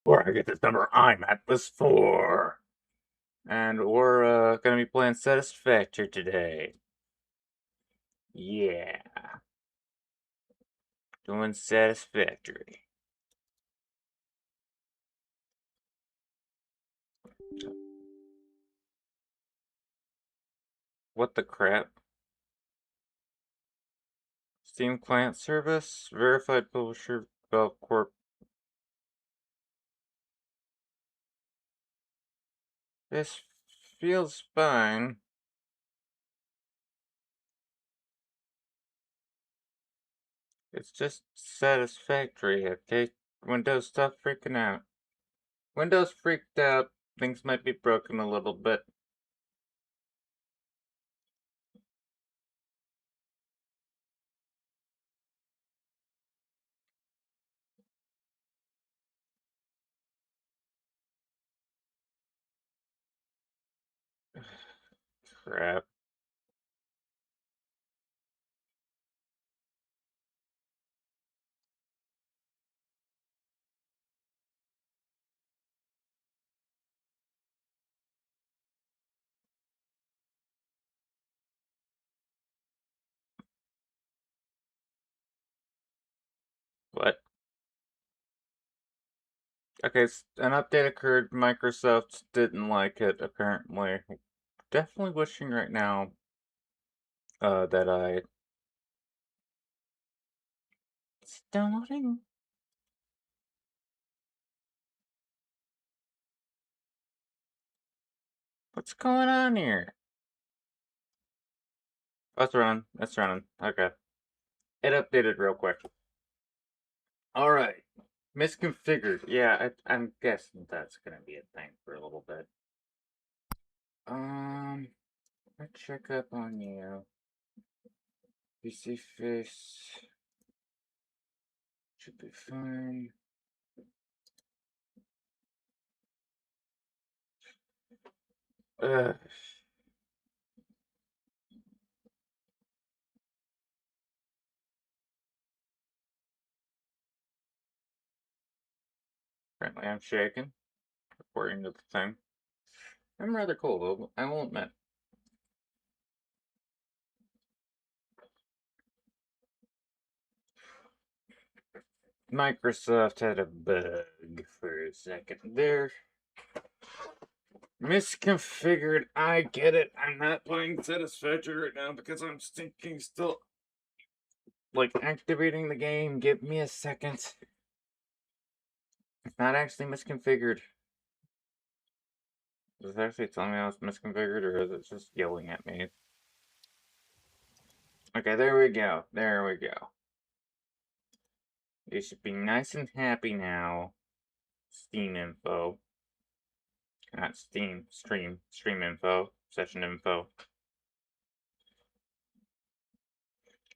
Where I get this number, I'm Atlas 4. And we're gonna be playing Satisfactory today. Yeah, doing Satisfactory. What the crap? Steam client service, verified publisher, Valve Corp. This feels fine. It's just Satisfactory, okay? Windows, stop freaking out. Windows freaked out. Things might be broken a little bit. Crap. What? Okay, an update occurred. Microsoft didn't like it, apparently. Definitely wishing right now that I... It's downloading? What's going on here? Oh, it's running. It's running. Okay. It updated real quick. Alright. Misconfigured. Yeah, I'm guessing that's gonna be a thing for a little bit. Let's check up on you. PC face. Should be fine. Ugh. Apparently I'm shaking, according to the thing. I'm rather cold, though, I will admit. Microsoft had a bug for a second there. Misconfigured. I get it. I'm not playing Satisfactory right now because I'm stinking still. Like, activating the game. Give me a second. It's not actually misconfigured. Does it actually tell me how it's misconfigured, or is it just yelling at me? Okay, there we go. There we go. You should be nice and happy now. Steam info. Not Steam. Stream. Stream info. Session info.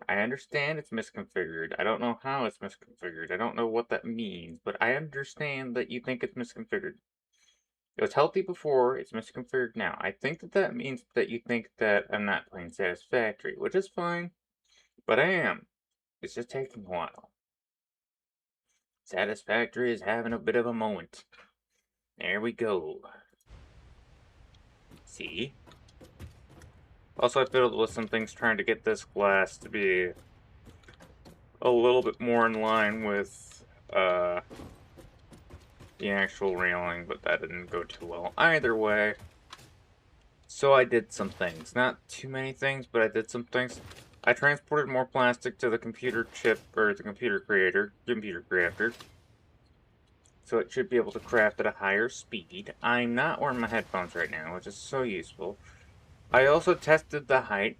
I understand it's misconfigured. I don't know how it's misconfigured. I don't know what that means, but I understand that you think it's misconfigured. It was healthy before, it's misconfigured now. I think that that means that you think that I'm not playing Satisfactory, which is fine, but I am. It's just taking a while. Satisfactory is having a bit of a moment. There we go. See? Also, I fiddled with some things trying to get this glass to be a little bit more in line with, the actual railing, but that didn't go too well either way. So I did some things. Not too many things, but I did some things. I transported more plastic to the computer chip, or the computer crafter. So it should be able to craft at a higher speed. I'm not wearing my headphones right now, which is so useful. I also tested the height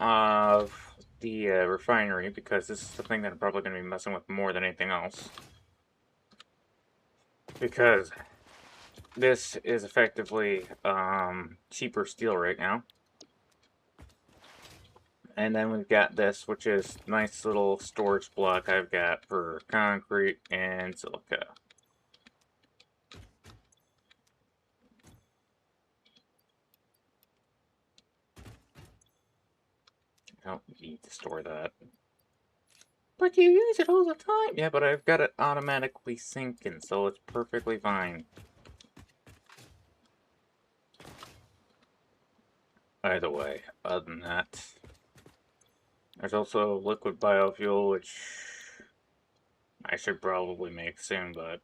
of the refinery, because this is the thing that I'm probably going to be messing with more than anything else. Because this is effectively cheaper steel right now. And then we've got this, which is nice little storage block I've got for concrete and silica. I don't need to store that. But you use it all the time. Yeah, but I've got it automatically syncing, so it's perfectly fine. Either way, other than that, there's also liquid biofuel, which I should probably make soon, but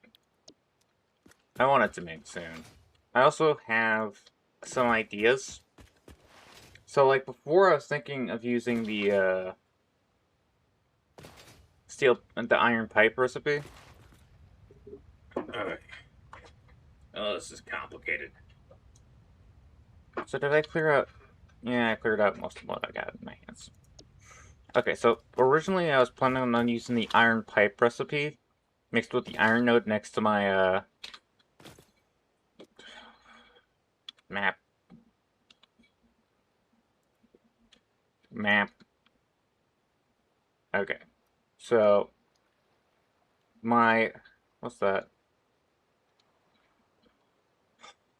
I want it to make soon. I also have some ideas. So, like, before I was thinking of using the the iron pipe recipe. Alright. Oh, this is complicated. So did I clear out? Yeah, I cleared out most of what I got in my hands. Okay, so originally I was planning on using the iron pipe recipe mixed with the iron node next to my map. Okay, so what's that?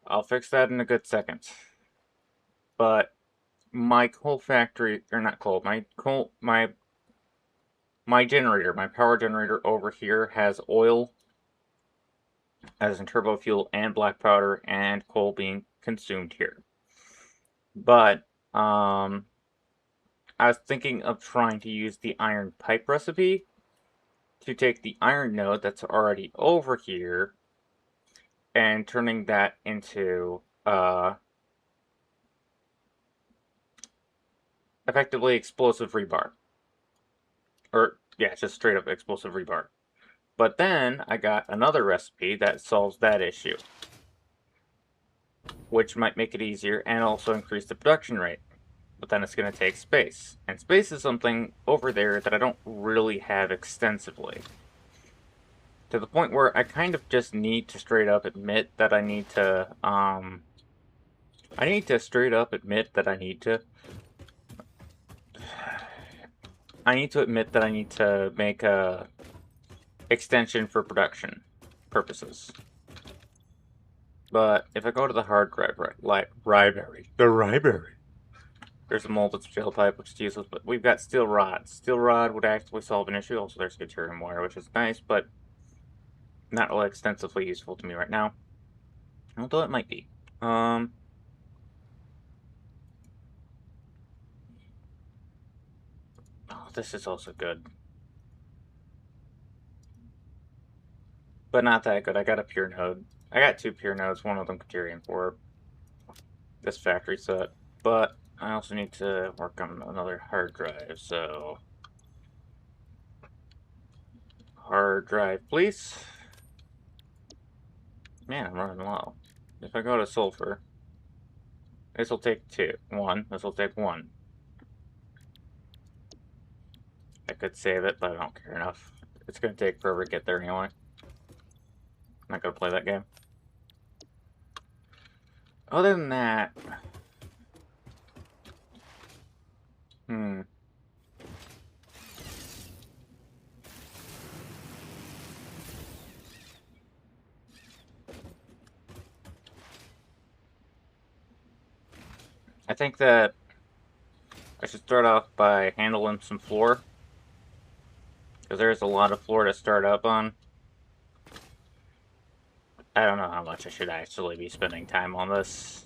I'll fix that in a good second. But my coal factory, or not coal, my generator, my power generator over here has oil as in turbo fuel and black powder and coal being consumed here. But I was thinking of trying to use the iron pipe recipe to take the iron node that's already over here and turning that into effectively explosive rebar. Or yeah, just straight up explosive rebar. But then I got another recipe that solves that issue, which might make it easier and also increase the production rate. But then it's going to take space. And space is something over there that I don't really have extensively. To the point where I kind of just need to straight up admit that I need to, straight up admit that I need to admit that I need to make a extension for production purposes. But if I go to the hard drive library, there's a molded steel pipe, which is useless, but we've got steel rod. Steel rod would actually solve an issue. Also, there's deuterium wire, which is nice, but not really extensively useful to me right now. Although it might be. Oh, this is also good. But not that good. I got a pure node. I got 2 pure nodes, one of them deuterium for this factory set. But I also need to work on another hard drive, so... Hard drive, please. Man, I'm running low. If I go to sulfur, this will take 1. This will take 1. I could save it, but I don't care enough. It's going to take forever to get there anyway. I'm not going to play that game. Other than that... I think that I should start off by handling some floor. Because there's a lot of floor to start up on. I don't know how much I should actually be spending time on this.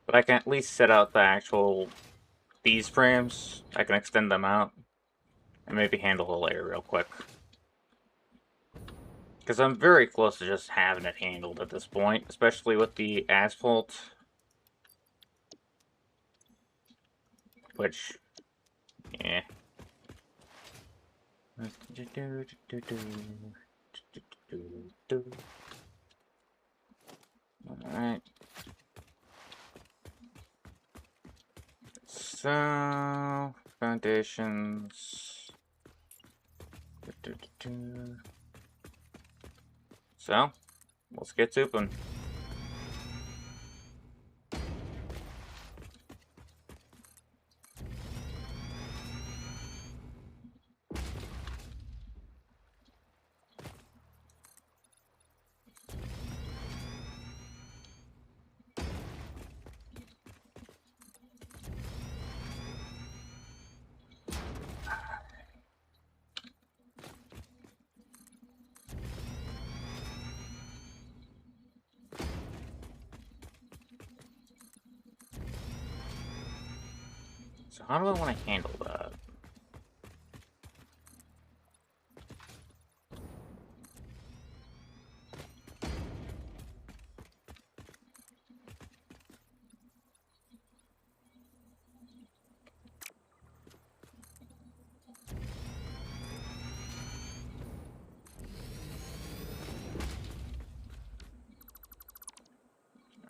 But I can at least set out the actual... these frames. I can extend them out. And maybe handle the layer real quick. Because I'm very close to just having it handled at this point. Especially with the asphalt. Which... yeah. Alright. So, foundations. So, let's get souping. So how do I want to handle that?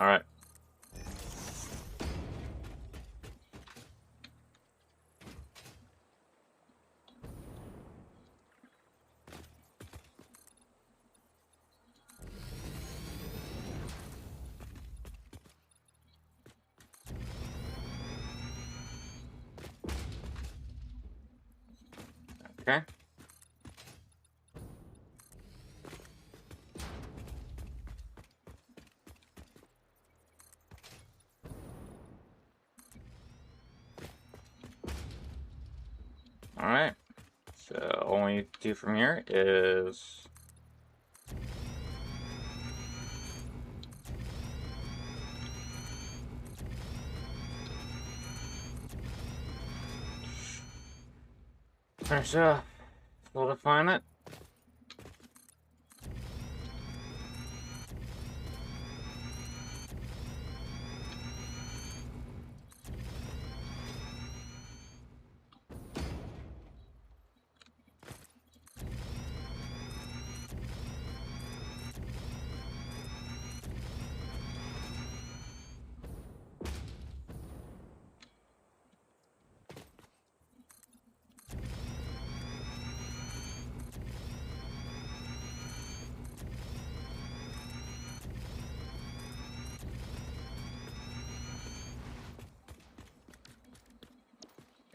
All right. Okay. All right. So all we need to do from here is finish solidifying it.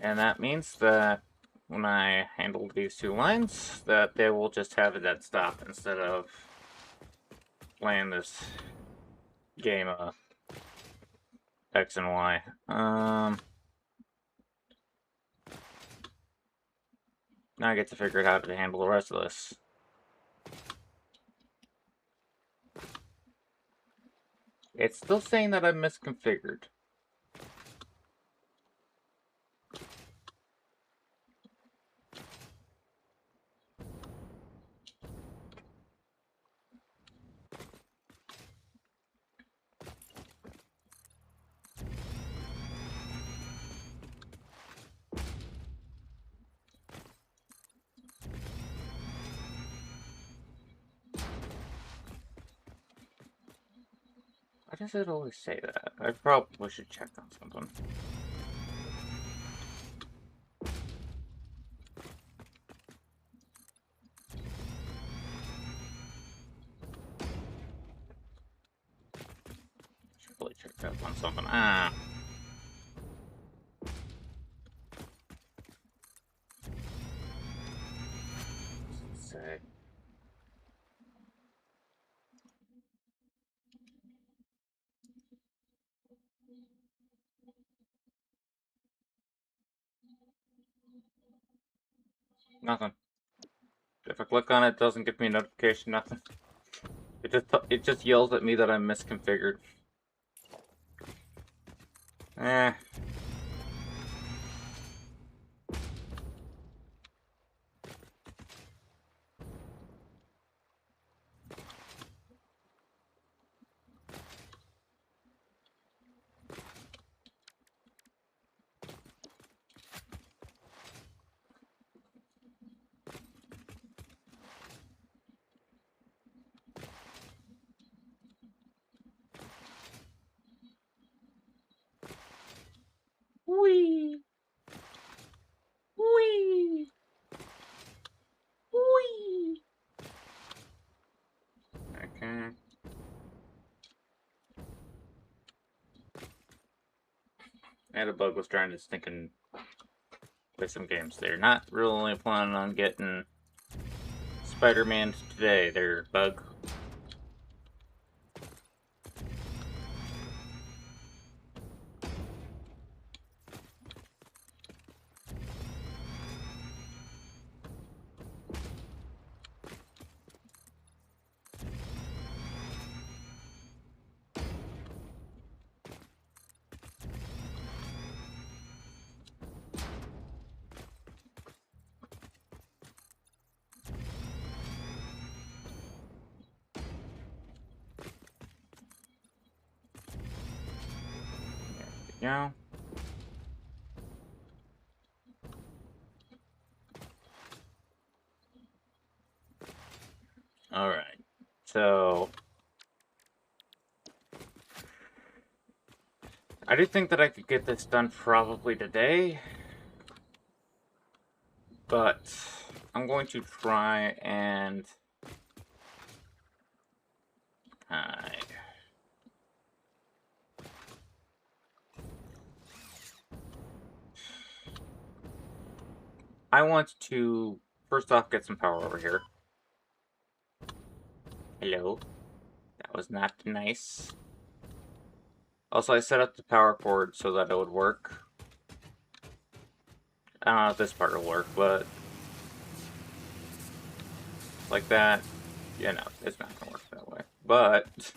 And that means that when I handle these two lines, that they will just have a dead stop instead of playing this game of X and Y. Now I get to figure out how to handle the rest of this. It's still saying that I'm misconfigured. Why does it always say that? I probably should check on something. Should probably check up on something. Let's say. Nothing. If I click on it, it doesn't give me a notification, nothing. It just yells at me that I'm misconfigured. Eh. Wee. Wee. Wee. Okay. And a bug was trying to stinking play some games. They're not really planning on getting Spider-Man today. They're bug. go. Alright, so I do think that I could get this done probably today, but I'm going to try and hide. I want to first off get some power over here. Hello. That was not nice. Also, I set up the power cord so that it would work. I don't know if this part will work, but like that, you know, it's not gonna work that way. But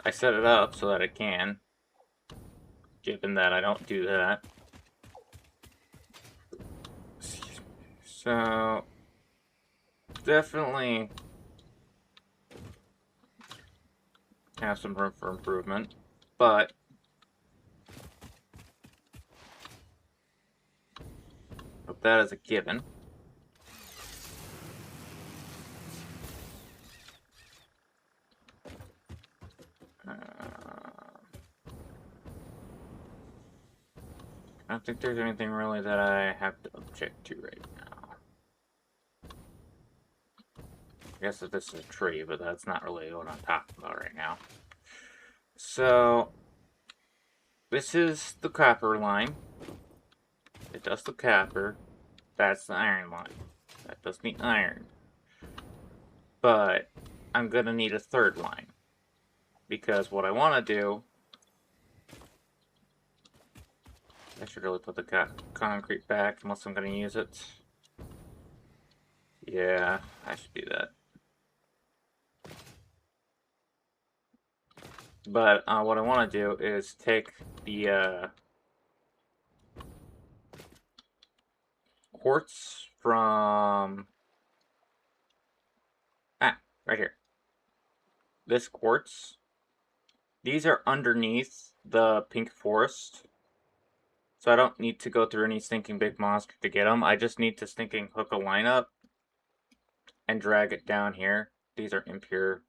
I set it up so that it can, given that I don't do that. So, definitely have some room for improvement, but that is a given. I don't think there's anything really that I have to object to right now. I guess that this is a tree, but that's not really what I'm talking about right now. So, this is the copper line. It does the copper. That's the iron line. That does the iron. But I'm gonna need a third line. Because what I want to do... I should really put the concrete back unless I'm gonna use it. Yeah, I should do that. But what I want to do is take the quartz from... right here. This quartz. These are underneath the pink forest. So I don't need to go through any stinking big monster to get them. I just need to stinking hook a line up and drag it down here. These are impure.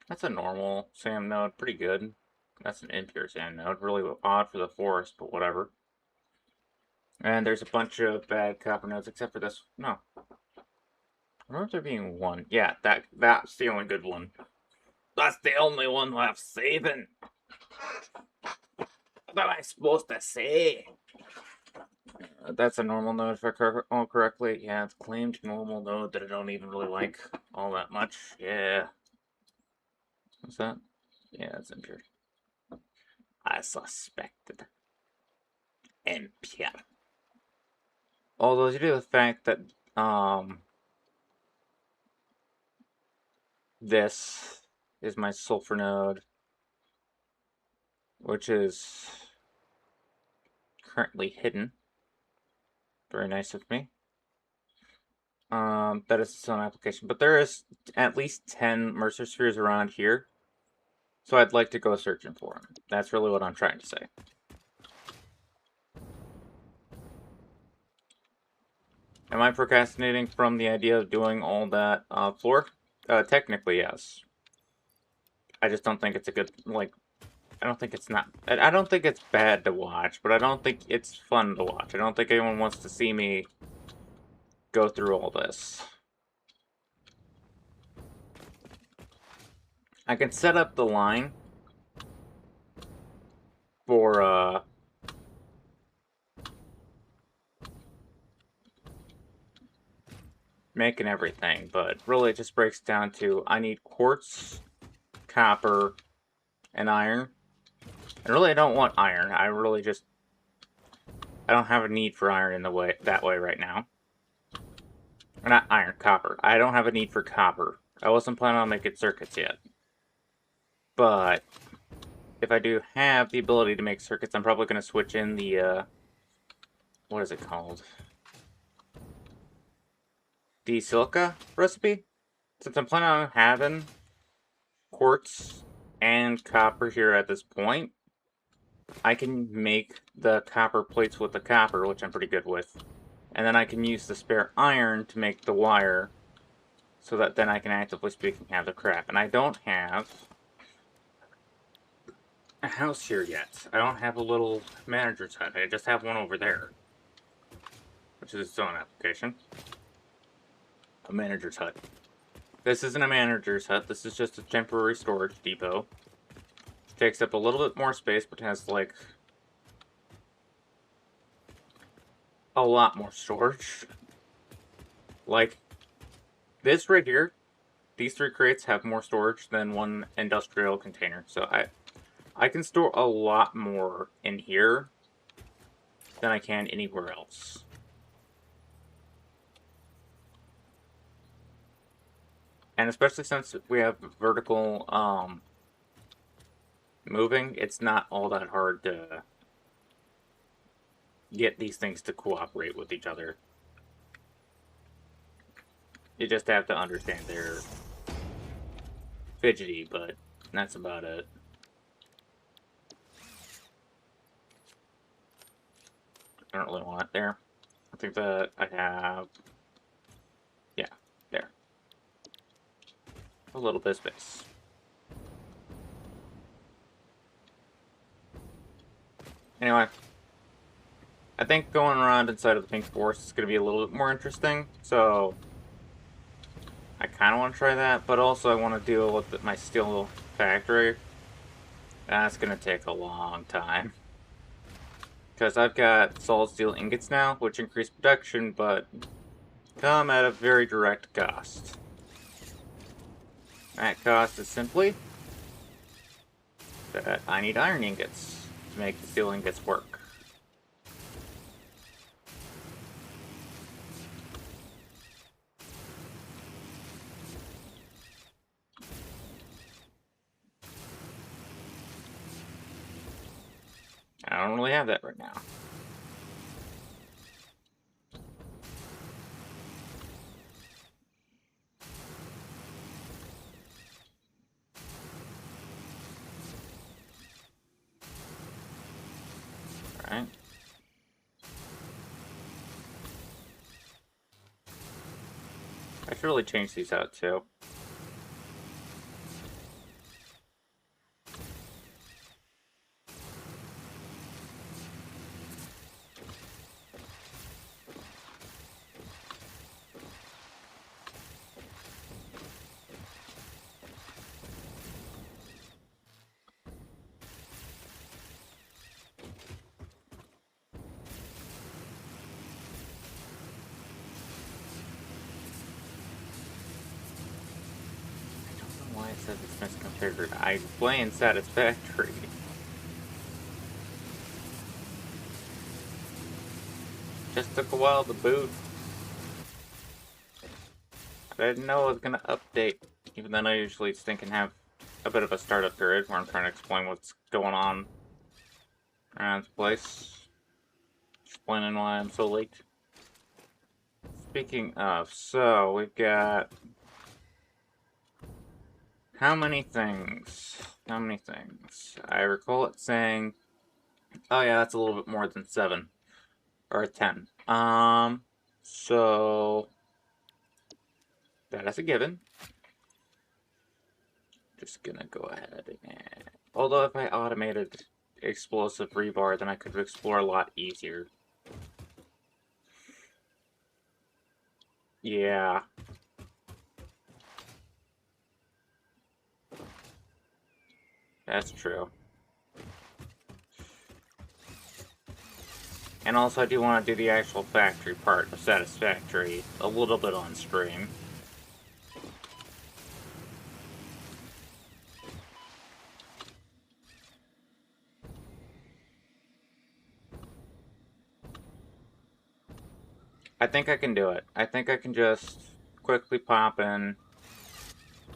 That's a normal sand node. Pretty good. That's an impure sand node. Really odd for the forest, but whatever. And there's a bunch of bad copper nodes, except for this. No. I remember there being one. Yeah, that's the only good one. That's the only one left saving. What am I supposed to say? That's a normal node if I recall correctly. Yeah, it's claimed normal node that I don't even really like all that much. Yeah. What's that? Yeah, it's impure. I suspected. Impure. Although due to the fact that this is my sulfur node, which is currently hidden. Very nice of me. That is its own application. But there is at least 10 Mercer spheres around here. So I'd like to go searching for them. That's really what I'm trying to say. Am I procrastinating from the idea of doing all that floor? Technically, yes. I just don't think it's a good, like, I don't think it's not, I don't think it's bad to watch, but I don't think it's fun to watch. I don't think anyone wants to see me go through all this. I can set up the line for, making everything, but really it just breaks down to I need quartz, copper, and iron. And really I don't want iron. I really just I don't have a need for iron in the way that way right now. Or not iron, copper. I don't have a need for copper. I wasn't planning on making circuits yet. But if I do have the ability to make circuits, I'm probably gonna switch in the what is it called? The silica recipe? Since I'm planning on having quartz and copper here at this point, I can make the copper plates with the copper, which I'm pretty good with. And then I can use the spare iron to make the wire, so that then I can, actively speaking, have the crap. And I don't have a house here yet. I don't have a little manager's hut. I just have one over there, which is its own application. A manager's hut. This isn't a manager's hut. This is just a temporary storage depot. Takes up a little bit more space, but has, like, a lot more storage. Like, this right here, these 3 crates have more storage than one industrial container. So I can store a lot more in here than I can anywhere else. And especially since we have vertical moving, it's not all that hard to get these things to cooperate with each other. You just have to understand they're fidgety, but that's about it. I don't really want it there. I think that I have, yeah, there. A little bit of space. Anyway, I think going around inside of the pink forest is going to be a little bit more interesting, so I kind of want to try that, but also I want to deal with my steel factory. That's going to take a long time. Because I've got solid steel ingots now, which increase production, but come at a very direct cost. That cost is simply that I need iron ingots to make the steel ingots work. I don't really have that right now. Alright. I should really change these out too. Why it says it's misconfigured. I play in Satisfactory. Just took a while to boot. I didn't know it was gonna update, even though I usually think and have a bit of a startup period where I'm trying to explain what's going on around this place. Explaining why I'm so late. Speaking of, so we've got how many things? How many things? I recall it saying, oh yeah, that's a little bit more than 7. Or 10. So that is a given. Just gonna go ahead and, although if I automated explosive rebar, then I could explore a lot easier. Yeah. That's true. And also I do want to do the actual factory part of Satisfactory a little bit on stream. I think I can do it. I think I can just quickly pop in.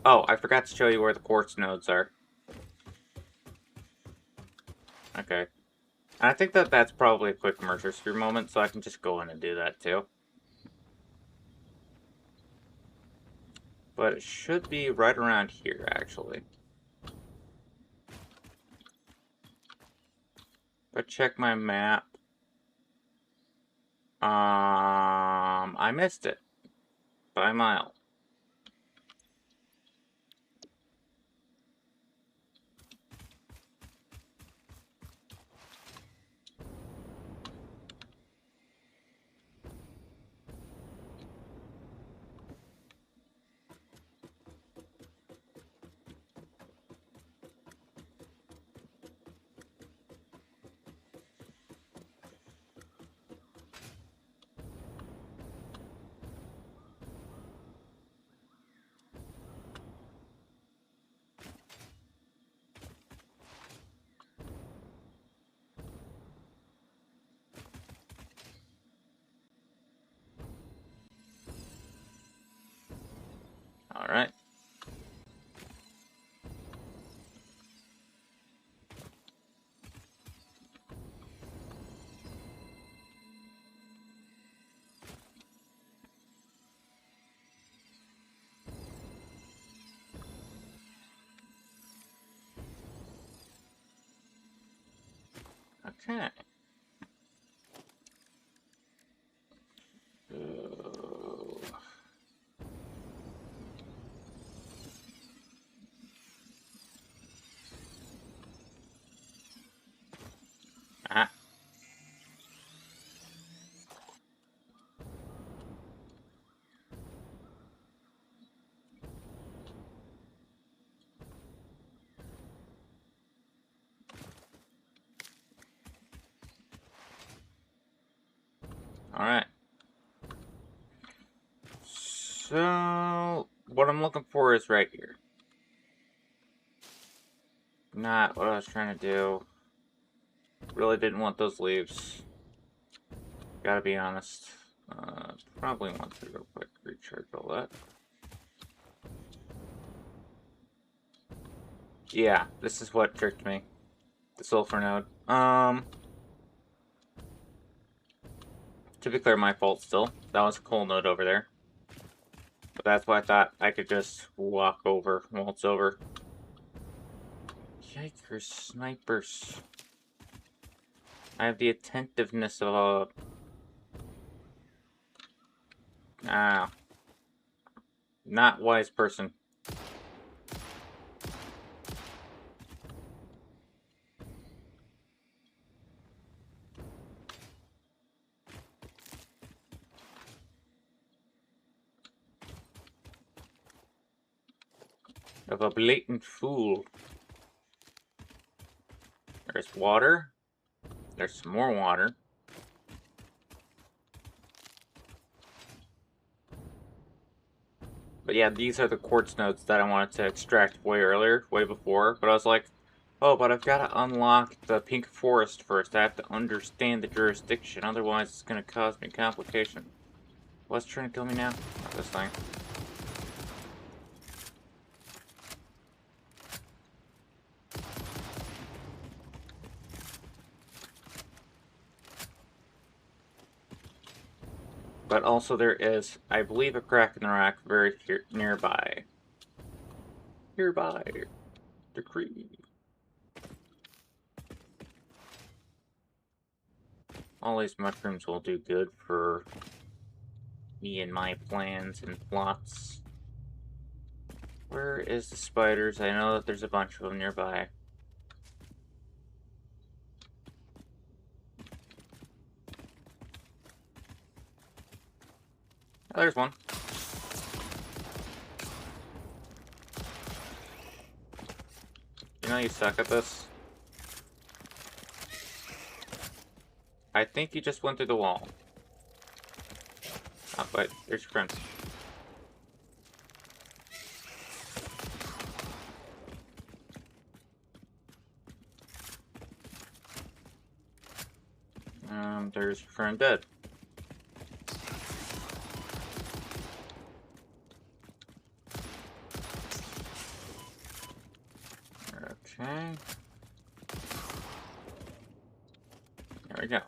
Oh, I forgot to show you where the quartz nodes are. Okay. And I think that that's probably a quick merger sphere moment, so I can just go in and do that too. But it should be right around here, actually. check my map. I missed it by a mile. All right. Okay. So... Ah. All right. So, what I'm looking for is right here. Not what I was trying to do. Really didn't want those leaves. Gotta be honest. Probably want to real quick recharge all that. Yeah, this is what tricked me. The sulfur node. To be clear, my fault still. That was a coal node over there. But that's why I thought I could just walk over, waltz over. Yikers, snipers. I have the attentiveness of a... not wise person. Of a blatant fool. There's water. There's some more water. But yeah, these are the quartz nodes that I wanted to extract way earlier, way before. But I was like, oh, but I've got to unlock the pink forest first. I have to understand the jurisdiction, otherwise it's going to cause me complication. What's trying to kill me now? Not this thing. But also there is, I believe, a crack in the rock very nearby. Hereby decree. All these mushrooms will do good for me and my plans and plots. Where is the spiders? I know that there's a bunch of them nearby. Oh, there's one. You know you suck at this. I think you just went through the wall. Oh, wait, there's your friend. There's your friend dead. Okay. There we go.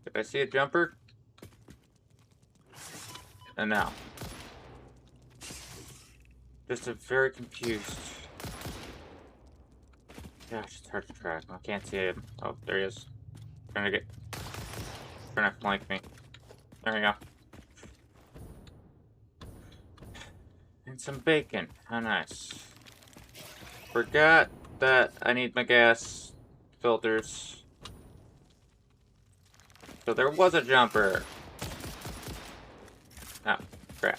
If I see a jumper, and now. Just a very confused. Gosh, it's hard to track. I can't see him. Oh, there he is. Trying to flank me. There we go. And some bacon. How nice. Forgot that I need my gas filters. So there was a jumper. Oh, crap.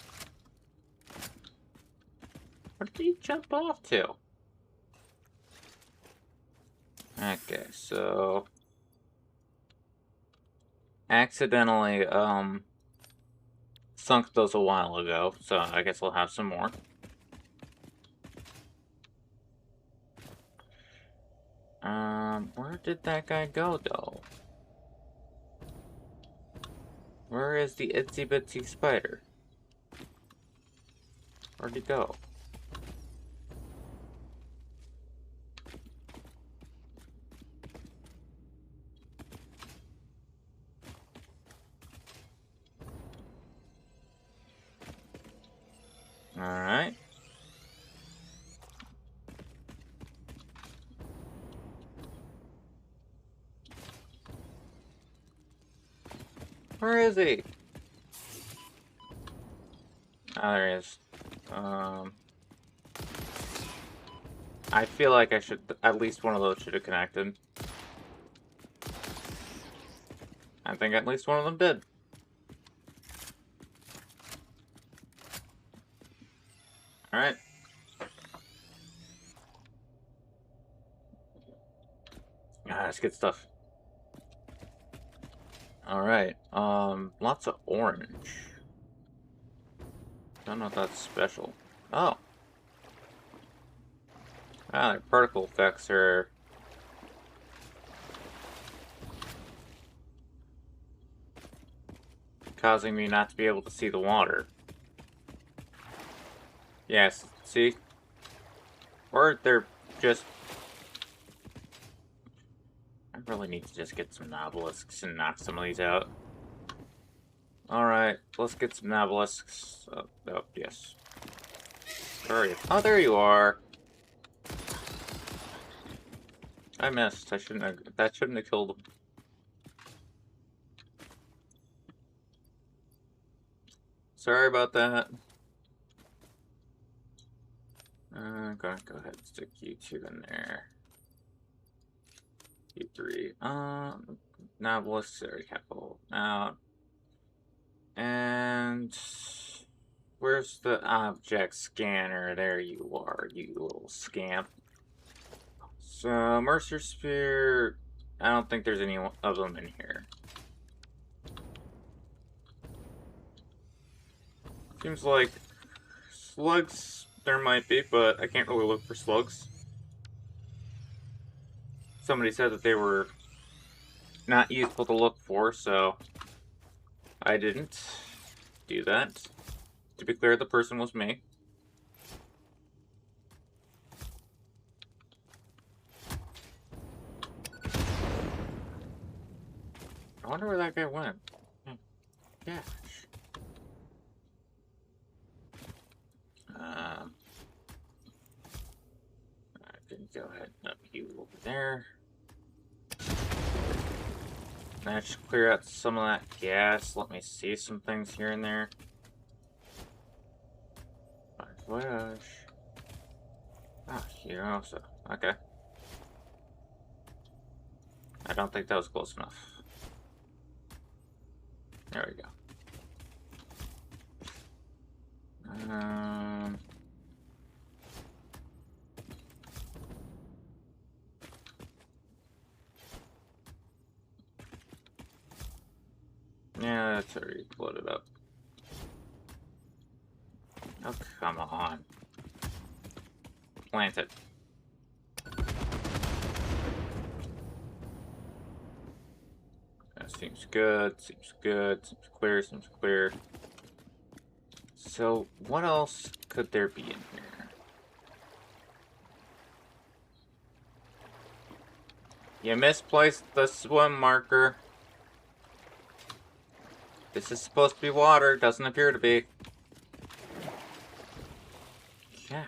Where did he jump off to? Okay, so accidentally sunk those a while ago, so I guess we'll have some more. Where did that guy go though? Where is the itsy bitsy spider? Where'd he go? Alright. Where is he? Oh, there he is. I feel like I should, at least one of those should have connected. I think at least one of them did. Alright. Ah, that's good stuff. Alright, lots of orange. Don't know if that's special. Oh. Ah, their particle effects are... causing me not to be able to see the water. Yes, see? Or they're just... I really need to just get some nobelisks and knock some of these out. Alright, let's get some nobelisks. Oh, yes. Where are you? Oh, there you are! I missed. That shouldn't have killed him. Sorry about that. I'm gonna go ahead and stick you two in there. You three. Novelist, already capital out. And where's the object scanner? There you are, you little scamp. So Mercer Spear, I don't think there's any of them in here. Seems like slugs there might be, but I can't really look for slugs. Somebody said that they were not useful to look for, so I didn't do that. To be clear, the person was me. I wonder where that guy went. Gosh. I can go ahead and up you over there. That should clear out some of that gas. Let me see some things here and there. Voyage. Ah, here also. Okay. I don't think that was close enough. There we go. Yeah, that's already loaded up. Oh, come on. Plant it. That seems good, seems good, seems clear, seems clear. So, what else could there be in here? You misplaced the swim marker. This is supposed to be water, doesn't appear to be. Gosh.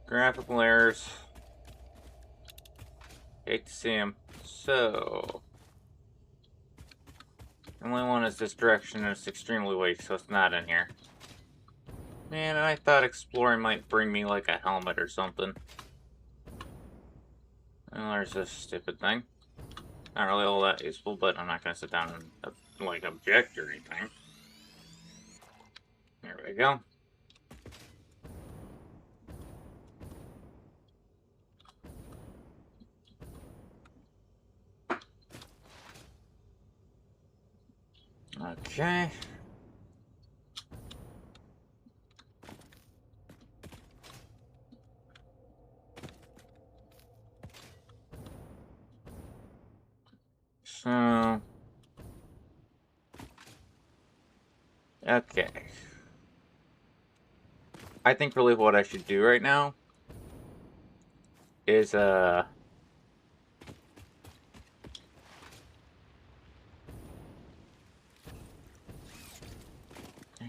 Graphical errors. Hate to see them. So, the only one is this direction, and it's extremely weak, so it's not in here. Man, I thought exploring might bring me like a helmet or something. Well, there's this stupid thing. Not really all that useful, but I'm not gonna sit down and like object or anything. There we go. Okay. So, okay. I think really what I should do right now is, I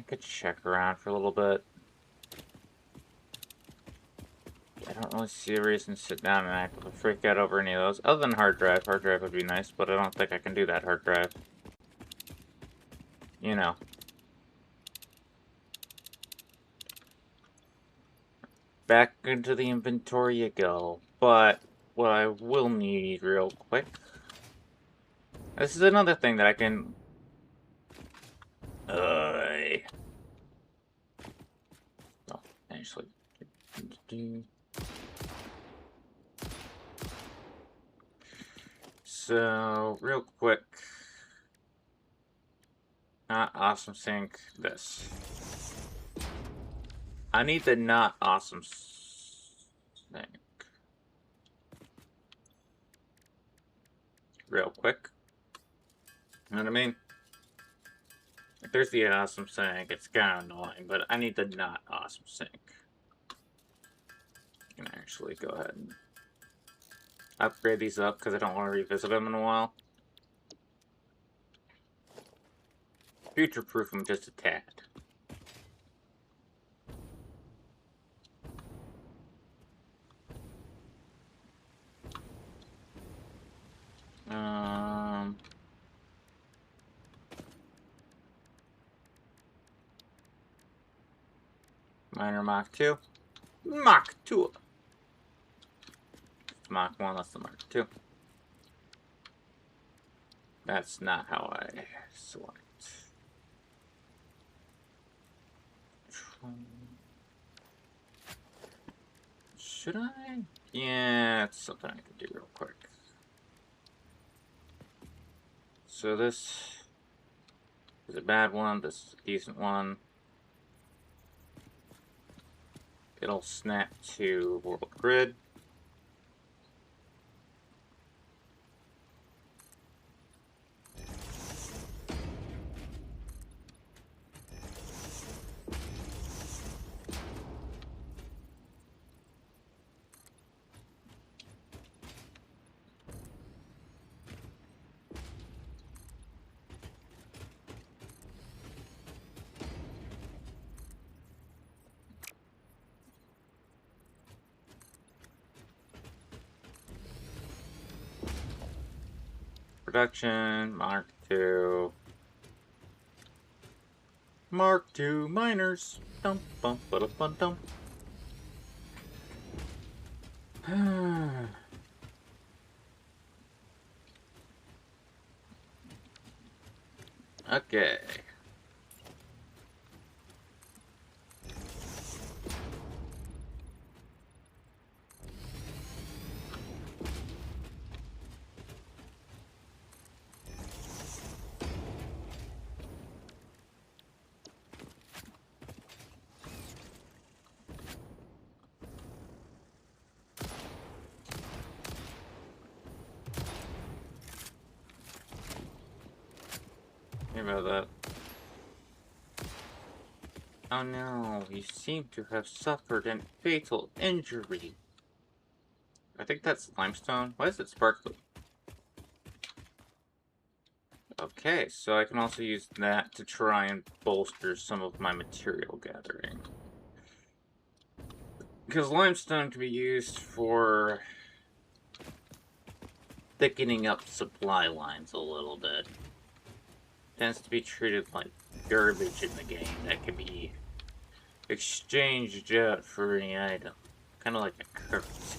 could check around for a little bit. I don't really see a reason to sit down and actively freak out over any of those. Other than hard drive. Hard drive would be nice, but I don't think I can do that hard drive. You know. Back into the inventory you go. But what I will need real quick. This is another thing that I can... Oh, actually... So, real quick. Not awesome sync. This. I need the not awesome sync. Real quick. You know what I mean? If there's the awesome sync, it's kind of annoying, but I need the not awesome sync. I can actually go ahead and upgrade these up because I don't want to revisit them in a while. Future-proof them just a tad. Minor Mach 2. Mach 2! Mach 1, that's the Mach 2. That's not how I select. Should I? Yeah, it's something I can do real quick. So this is a bad one, this is a decent one. It'll snap to world grid. Production, Mark II. Mark II miners. Dum bum ba bum dum. Okay. About that. Oh no, you seem to have suffered a fatal injury. I think that's limestone. Why is it sparkly? Okay, so I can also use that to try and bolster some of my material gathering. Because limestone can be used for thickening up supply lines a little bit. Tends to be treated like garbage in the game that can be exchanged out for any item. Kind of like a currency.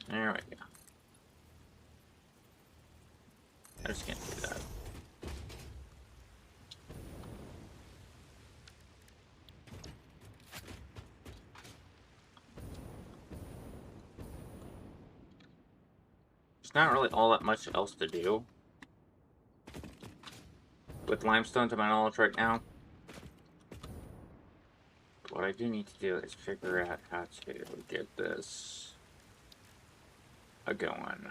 There we go. I just can't do that. There's not really all that much else to do with limestone to my knowledge right now. What I do need to do is figure out how to get this going.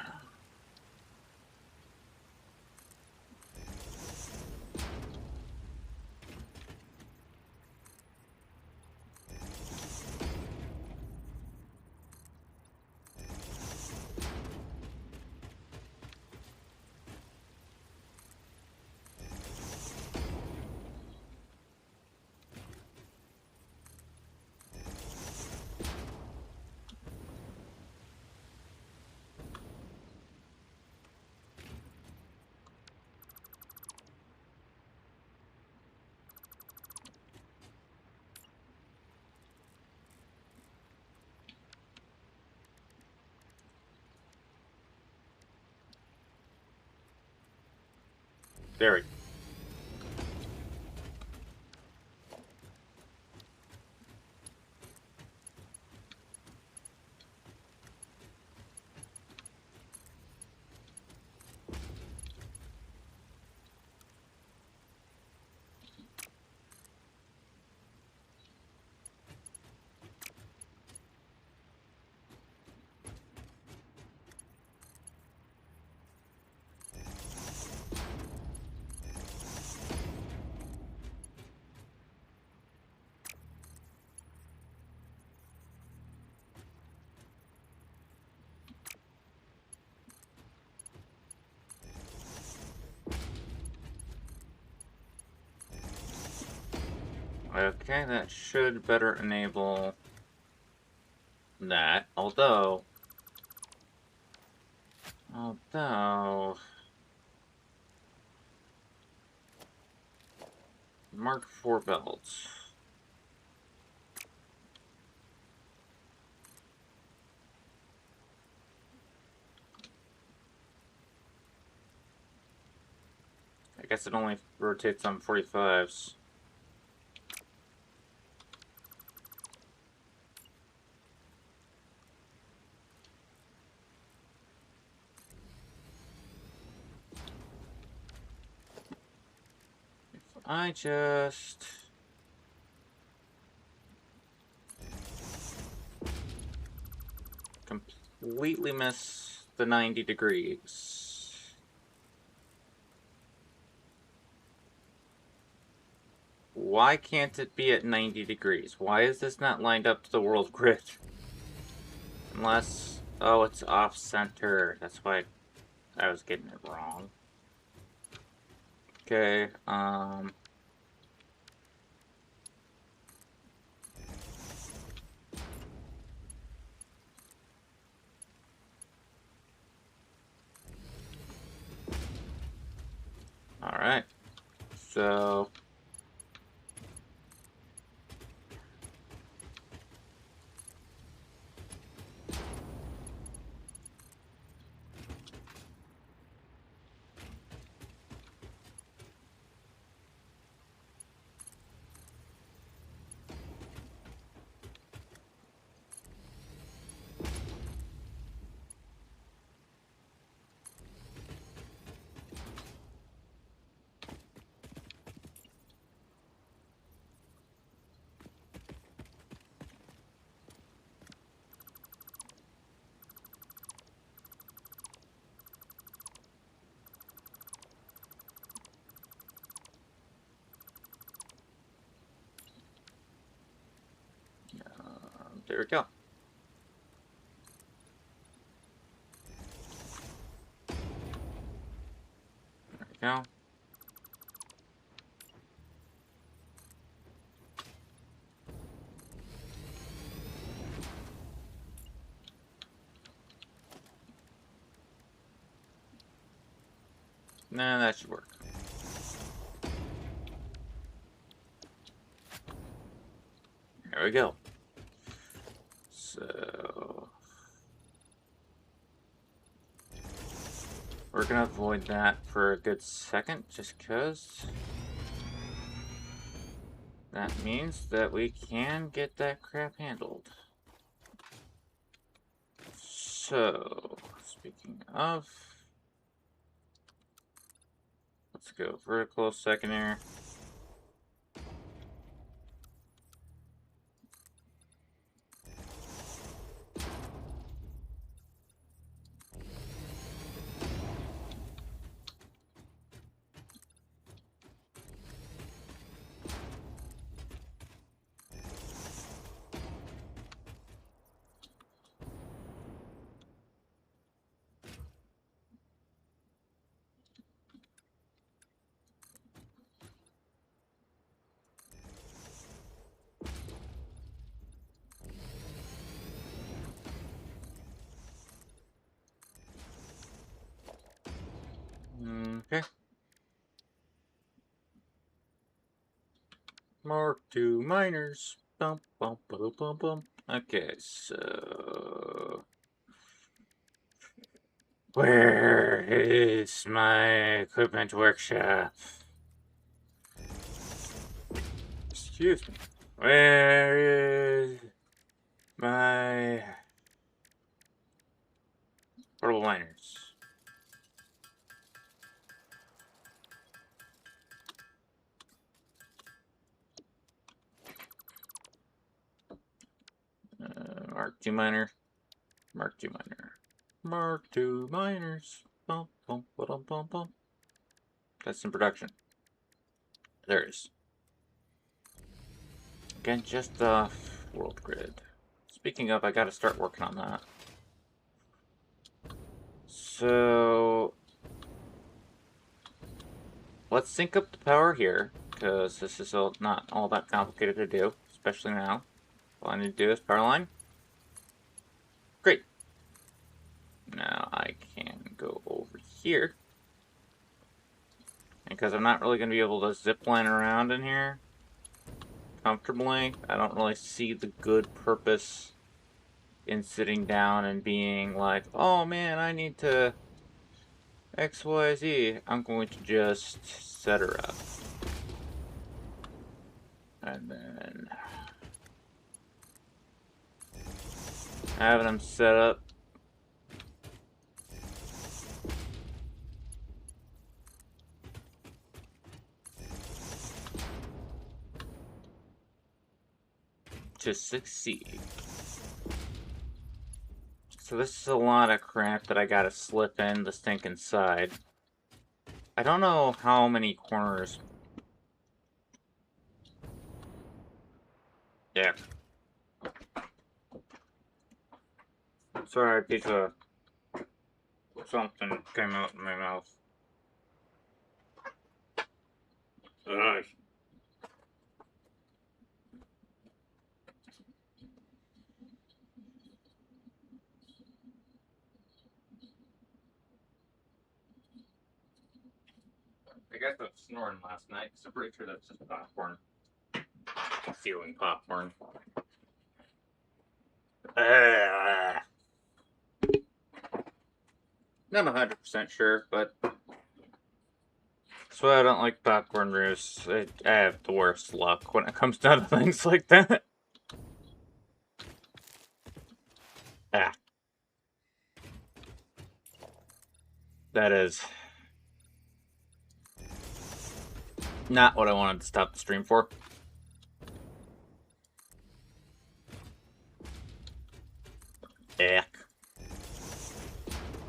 There we go. Okay, that should better enable that, although Mark IV belts. I guess it only rotates on 45s. I just completely miss the 90 degrees. Why can't it be at 90 degrees? Why is this not lined up to the world grid? Unless, oh, it's off center. That's why I was getting it wrong. Okay, alright. So There we go. There we go. Nah, that should work. There we go. So we're gonna avoid that for a good second, just because that means that we can get that crap handled. So, speaking of, let's go for a close second here. Okay. Mark II miners. Bum, bum, bum, bum, bum. Okay, so where is my equipment workshop? Excuse me. Where is my portable miners? Mark II miner. Mark II miner. Mark II miners. Bum, bum, bum, bum, bum. That's in production. There it is. Again, just off world grid. Speaking of, I gotta start working on that. So let's sync up the power here, because this is not all that complicated to do, especially now. All I need to do is power line. Great. Now I can go over here. And because I'm not really going to be able to zip line around in here comfortably, I don't really see the good purpose in sitting down and being like, oh man, I need to XYZ. I'm going to just set her up. And then having them set up. To succeed. So this is a lot of crap that I gotta slip in the stinking side. I don't know how many corners. Yeah. Sorry, a piece of something came out in my mouth. Ugh. I guess I was snoring last night, so I'm pretty sure that's just popcorn. Ceiling popcorn. Not 100% sure, but that's why I don't like popcorn roosts. I have the worst luck when it comes down to things like that. Ah. That is not what I wanted to stop the stream for. Eck.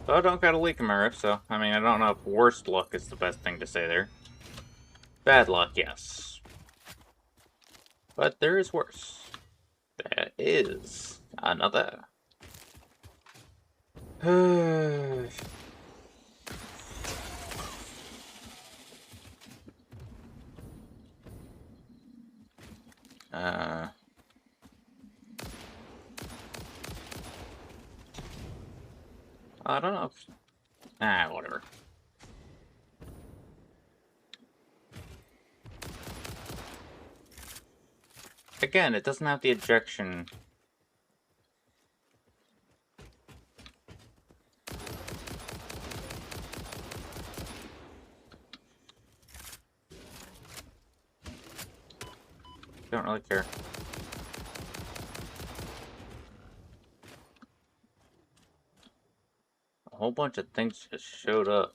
So I don't got a leak in my roof, so, I mean, I don't know if worst luck is the best thing to say there. Bad luck, yes. But there is worse. That is another. I don't know if... whatever. Again, it doesn't have the ejection. Don't really care. A whole bunch of things just showed up.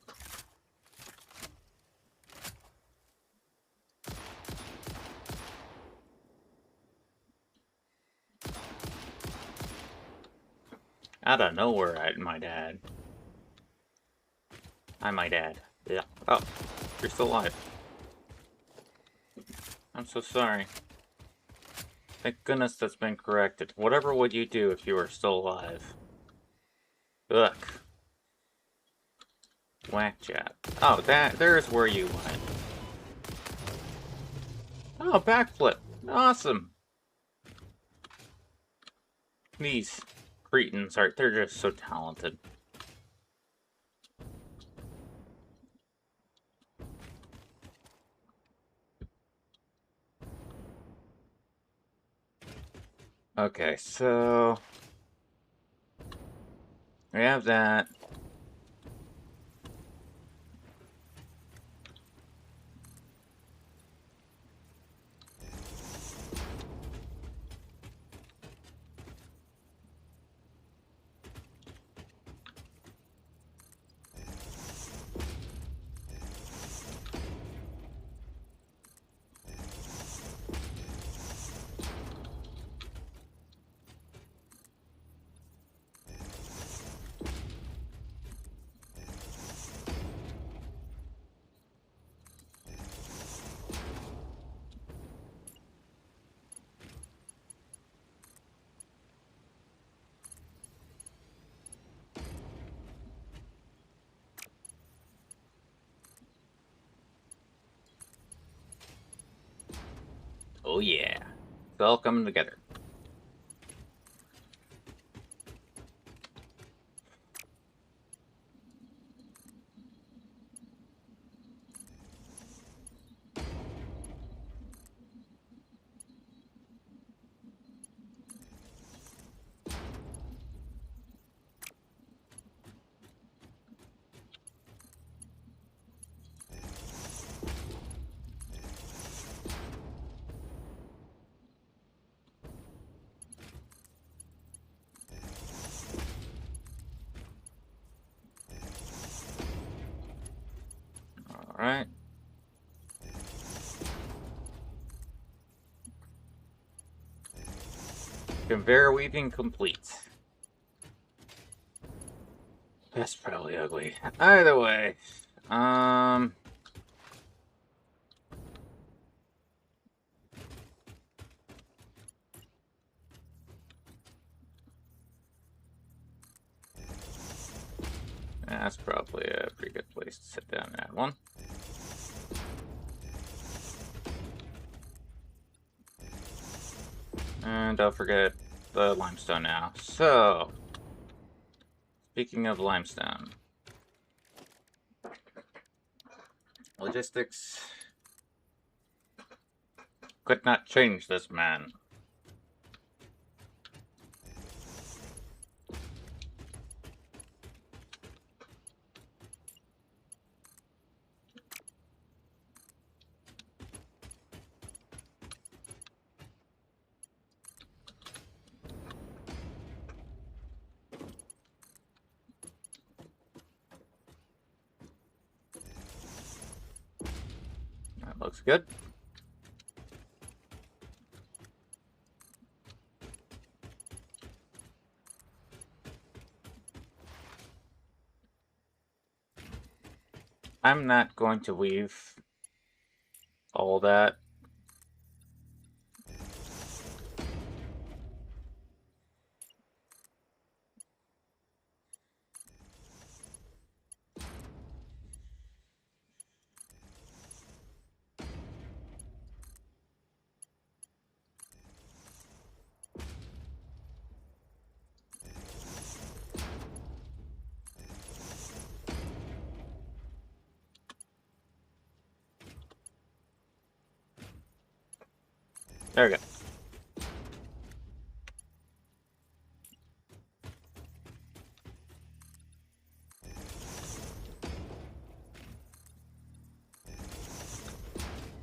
Out of nowhere, I might add. Yeah. Oh, you're still alive. I'm so sorry. Thank goodness that's been corrected. Whatever would you do if you were still alive? Ugh. Whack jab. Oh, there's where you went. Oh, backflip. Awesome. These cretins they're just so talented. Okay, so we have that. Oh yeah. It's all coming together. Alright. Conveyor weaving complete. That's probably ugly. Either way. That's probably a pretty good place to sit down and add one. And don't forget the limestone now. So, speaking of limestone. Logistics. Could not change this man. That looks good. I'm not going to weave all that. There we go.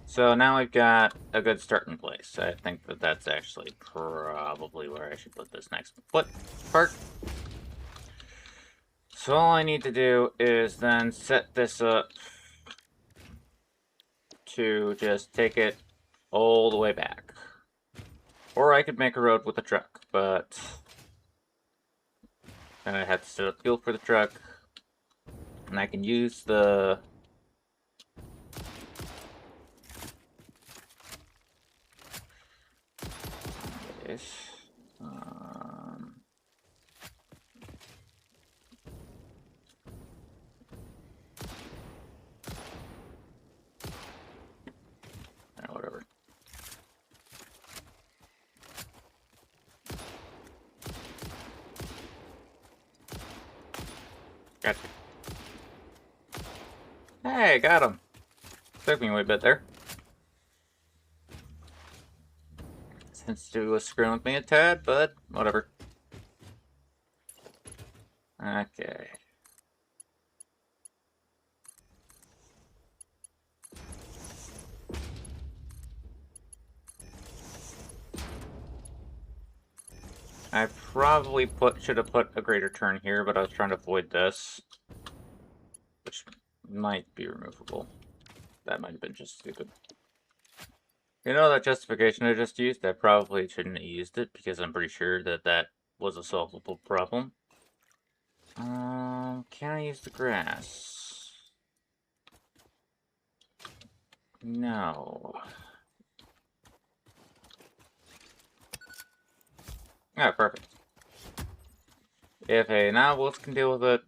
So now we've got a good starting place. I think that that's actually probably where I should put this next foot part. So all I need to do is then set this up to just take it all the way back. Or I could make a road with a truck, but then I have to set up fuel for the truck. And I can use the... whatever. Gotcha. Hey, got him. Took me a wee bit there. Since he was screwing with me a tad, but whatever. Okay. I probably should have put a greater turn here, but I was trying to avoid this. Which might be removable. That might have been just stupid. You know that justification I just used? I probably shouldn't have used it, because I'm pretty sure that that was a solvable problem. Can I use the grass? No. Ah, perfect. If a novelist can deal with it...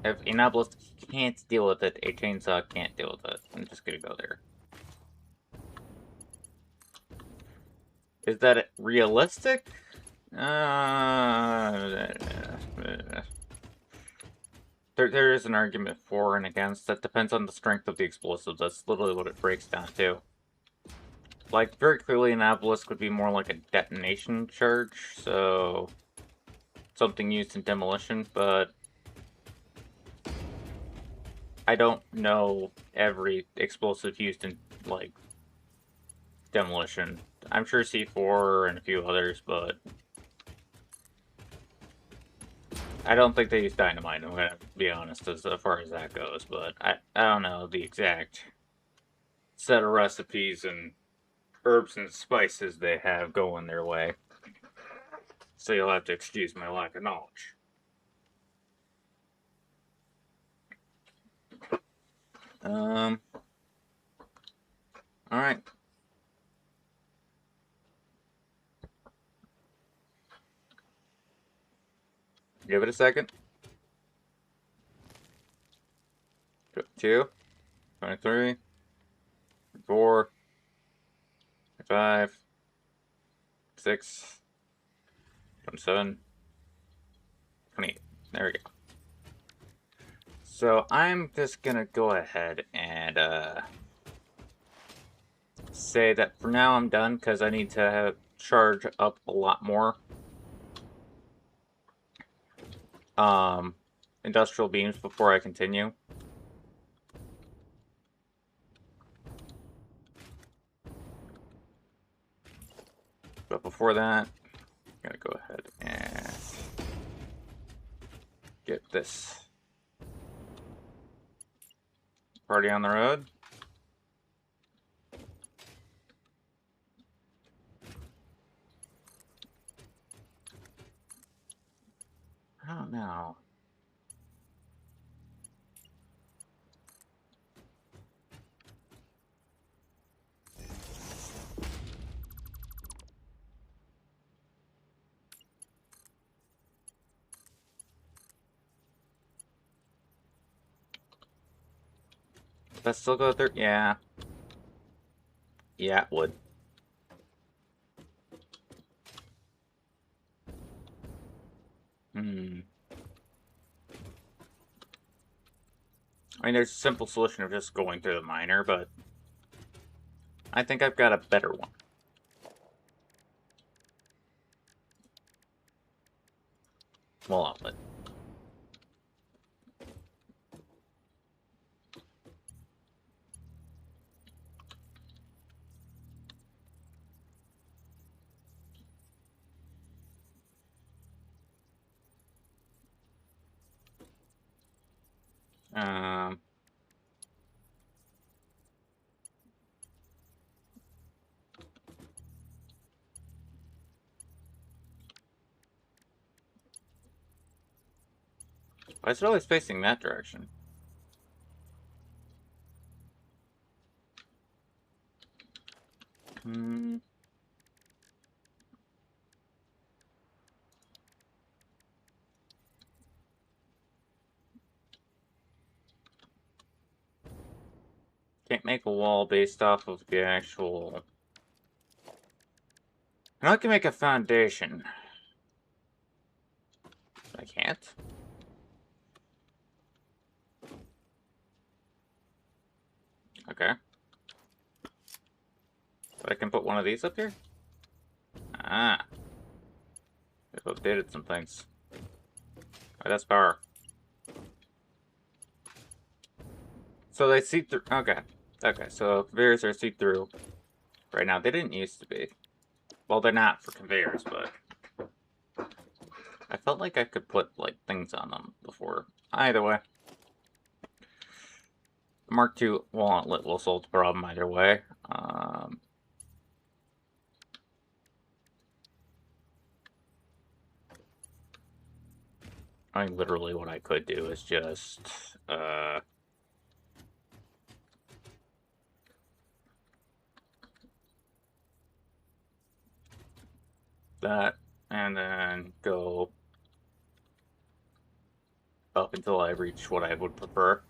If a novelist can't deal with it, a chainsaw can't deal with it. I'm just gonna go there. Is that realistic? There is an argument for and against. That depends on the strength of the explosives. That's literally what it breaks down to. Like, very clearly an obelisk would be more like a detonation charge, so... something used in demolition, but... I don't know every explosive used in, like, demolition. I'm sure C4 and a few others, but... I don't think they use dynamite, I'm gonna be honest as far as that goes, but I don't know the exact set of recipes and herbs and spices they have going their way. So you'll have to excuse my lack of knowledge. Alright. Give it a second. 2, 23, 4, 5, 6, 27, 28. There we go. So I'm just gonna go ahead and say that for now I'm done because I need to charge up a lot more industrial beams before I continue. But before that, I'm gonna go ahead and get this party on the road. I don't know. Does that still go through? Yeah. Yeah, it would. I mean, there's a simple solution of just going through the miner, but I think I've got a better one. Wall outlet. Um, Why is it always facing that direction? Hmm. Can't make a wall based off of the actual... I can make a foundation. I can't. Okay. But I can put one of these up here? Ah. They've updated some things. Oh, that's power. So they see through. Okay. Okay, so conveyors are see-through. Right now, they didn't used to be. Well, they're not for conveyors, but... I felt like I could put, like, things on them before. Either way. Mark II wall outlet will solve the problem either way. I mean, literally what I could do is just, that, and then go up until I reach what I would prefer.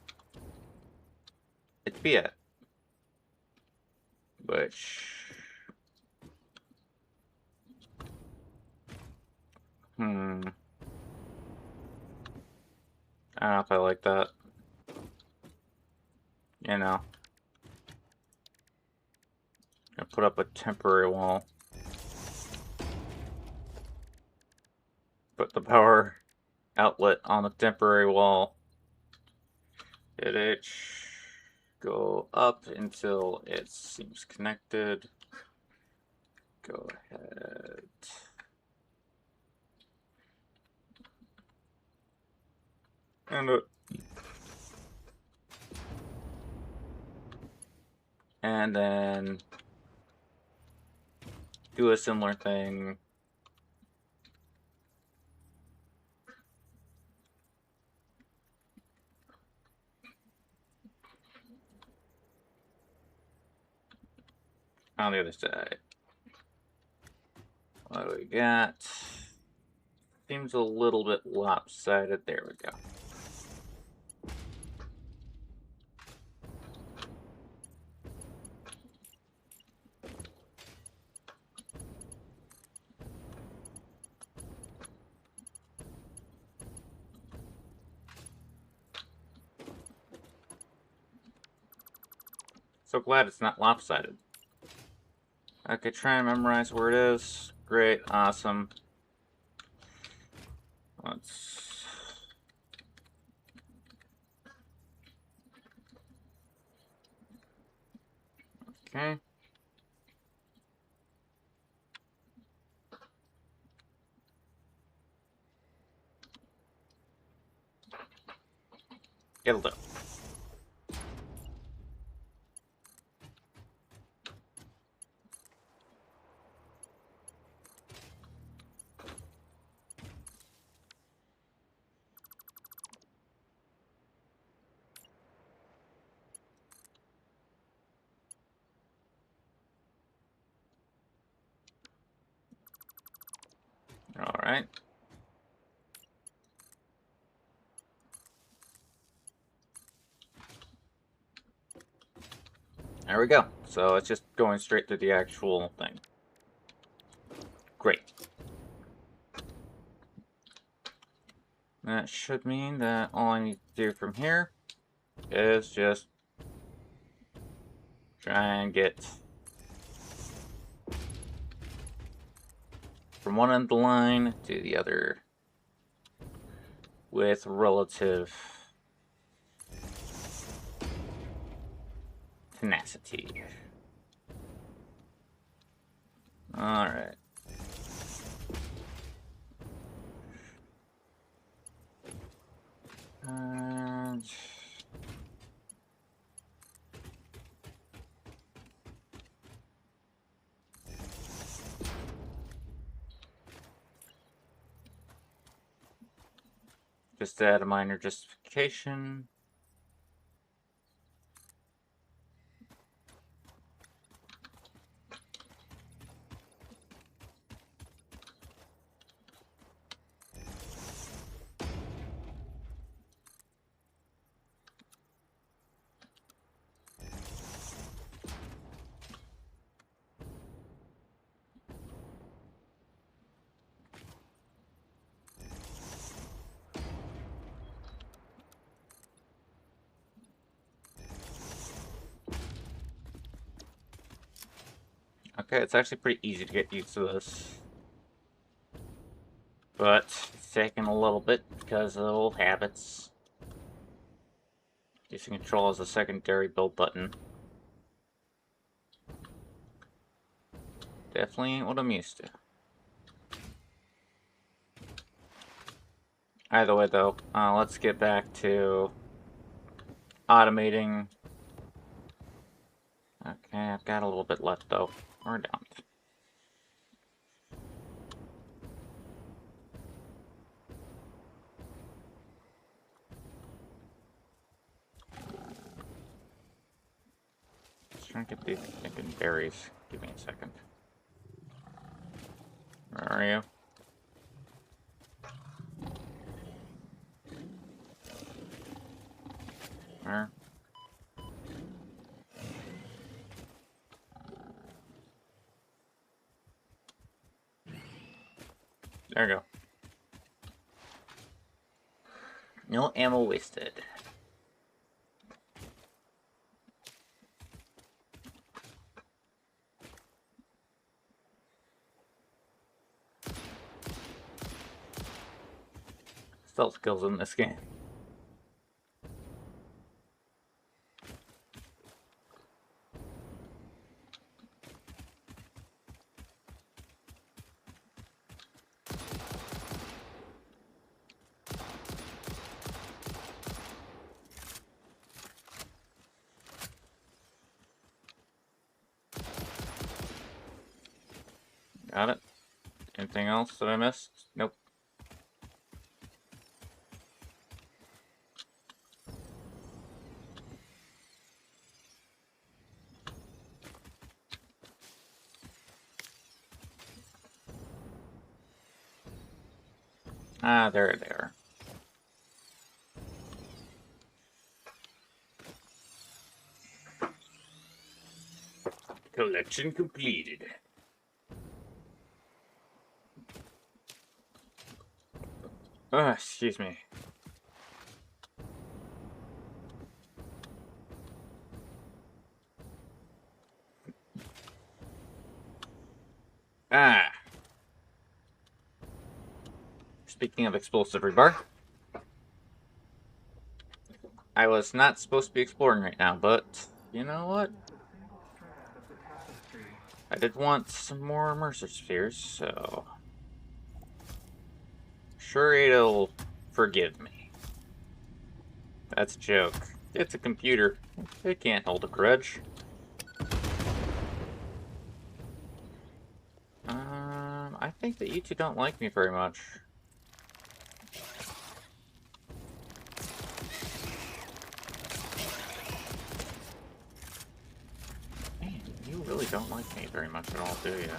It's be it. Which... I don't know if I like that. You know. I put up a temporary wall. Put the power outlet on the temporary wall. Hit H. Go up until it seems connected. Go ahead. And then do a similar thing. On the other side. What do we got? Seems a little bit lopsided. There we go. So glad it's not lopsided. Okay, try and memorize where it is. Great, awesome. Let's... Okay. It'll do. All right. There we go. So it's just going straight to the actual thing. Great. That should mean that all I need to do from here is just try and get from one end of the line to the other with relative tenacity. Alright. And just to add a minor justification. Okay, it's actually pretty easy to get used to this. But it's taking a little bit because of old habits. Using control as a secondary build button. Definitely ain't what I'm used to. Either way though, let's get back to automating. Okay, I've got a little bit left though. Or don't. Just trying to get these thinking berries. Give me a second. Where are you? Where? There we go. No ammo wasted. Stealth skills in this game. Got it. Anything else that I missed? Nope. Ah, there they are. Collection completed. Excuse me. Ah. Speaking of explosive rebar, I was not supposed to be exploring right now, but you know what? I did want some more immersive spheres, so sure it'll forgive me. That's a joke. It's a computer. It can't hold a grudge. I think that you two don't like me very much. Man, you really don't like me very much at all, do you?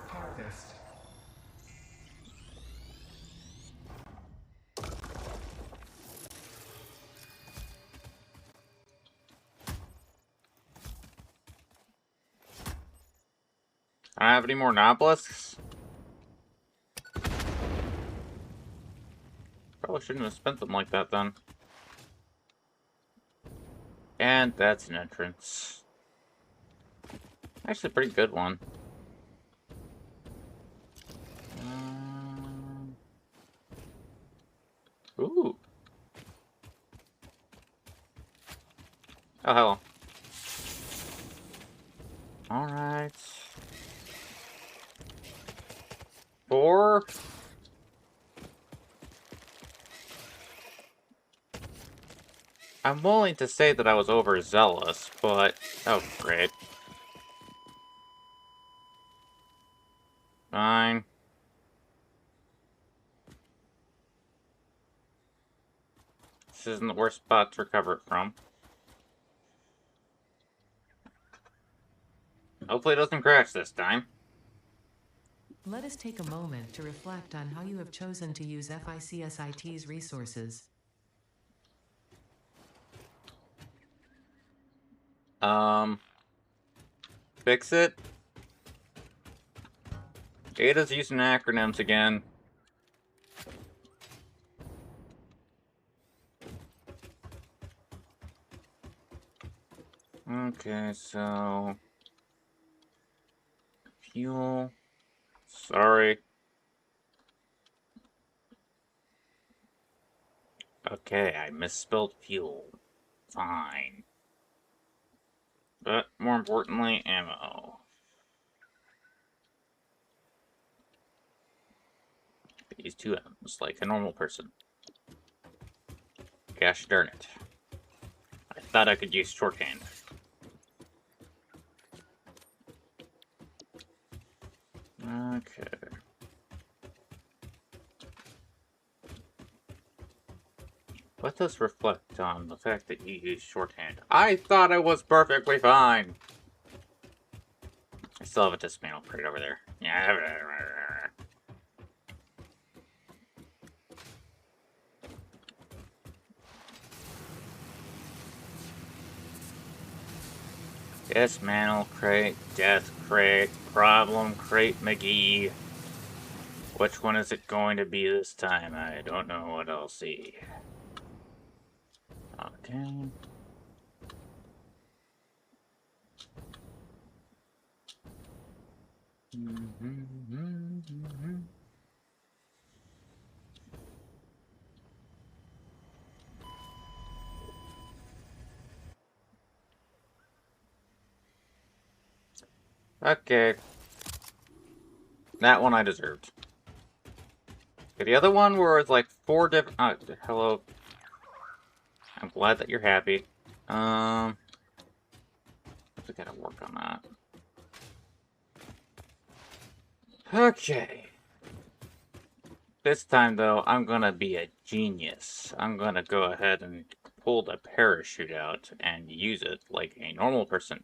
Harvest. I don't have any more Nobelisks? Probably shouldn't have spent them like that then. And that's an entrance. Actually, a pretty good one. Ooh. Oh, hello. Alright. 4. I'm willing to say that I was overzealous, but... Oh, great. Fine. This isn't the worst spot to recover it from. Hopefully it doesn't crash this time. Let us take a moment to reflect on how you have chosen to use FICSIT's resources. Fix it. Ada's using acronyms again. Okay, so... Fuel. Sorry. Okay, I misspelled fuel. Fine. But, more importantly, ammo. These 2 M's, like a normal person. Gosh darn it. I thought I could use shorthand. Okay. Let us reflect on the fact that you use shorthand. I thought I was perfectly fine! I still have a dismantle crate over there. Yeah. Dismantle crate, death crate, problem crate McGee. Which one is it going to be this time? I don't know what I'll see. Okay. Okay. That one I deserved. Okay, the other one where it's like 4 different... hello. I'm glad that you're happy. We gotta work on that. Okay. This time, though, I'm gonna be a genius. I'm gonna go ahead and pull the parachute out and use it like a normal person.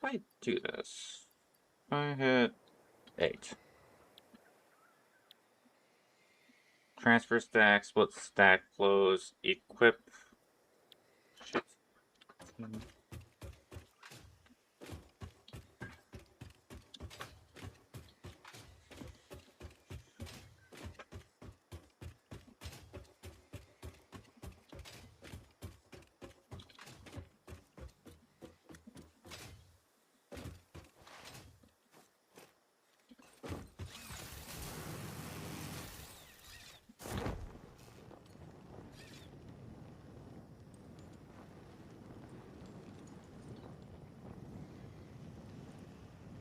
If I do this, if I hit 8. Transfer stack, split stack, close, equip. Shit.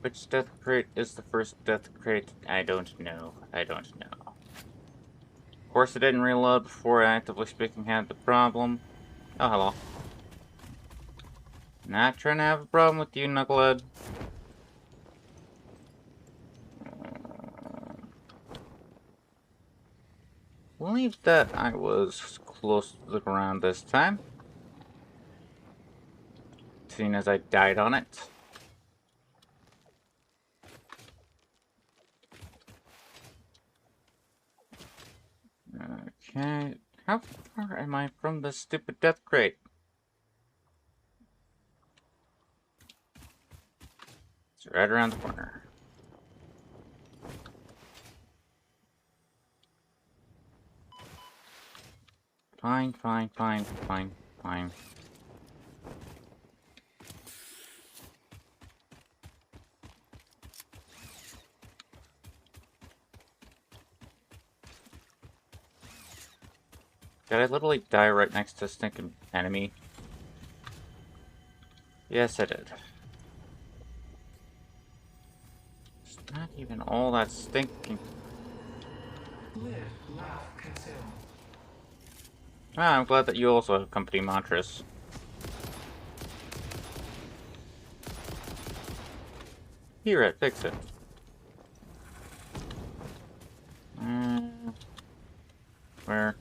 Which death crate is the first death crate? I don't know. I don't know. Of course, I didn't reload before I actively speaking had the problem. Oh, hello. Not trying to have a problem with you, Knucklehead. Believe that I was close to the ground this time. Seeing as I died on it. Okay, how far am I from the stupid death crate? It's right around the corner. Fine, fine, fine, fine, fine. Did I literally die right next to a stinking enemy? Yes, I did. It's not even all that stinking. Lid laugh consumed. Ah, I'm glad that you also have company mantras. Here, it, fix it. Where?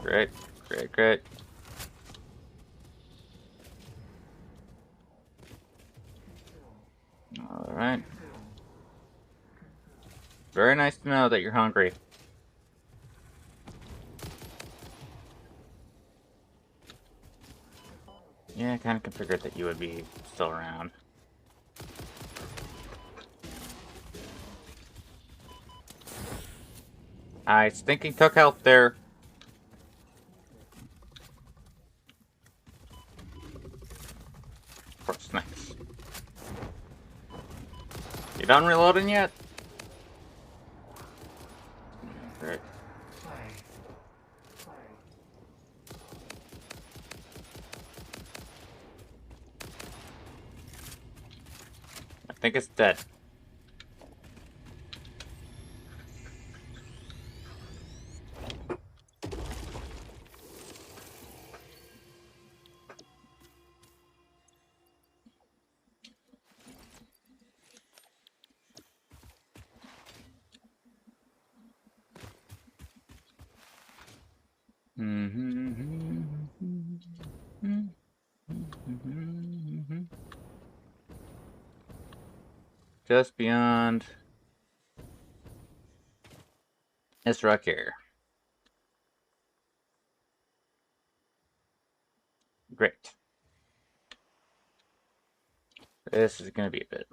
Great, great, great. Alright. Very nice to know that you're hungry. Yeah, I kind of figured that you would be still around. I stinking took health there. Of course, nice. You done reloading yet? Great. I think it's dead. Just beyond this rock here. Great. This is gonna be a bit.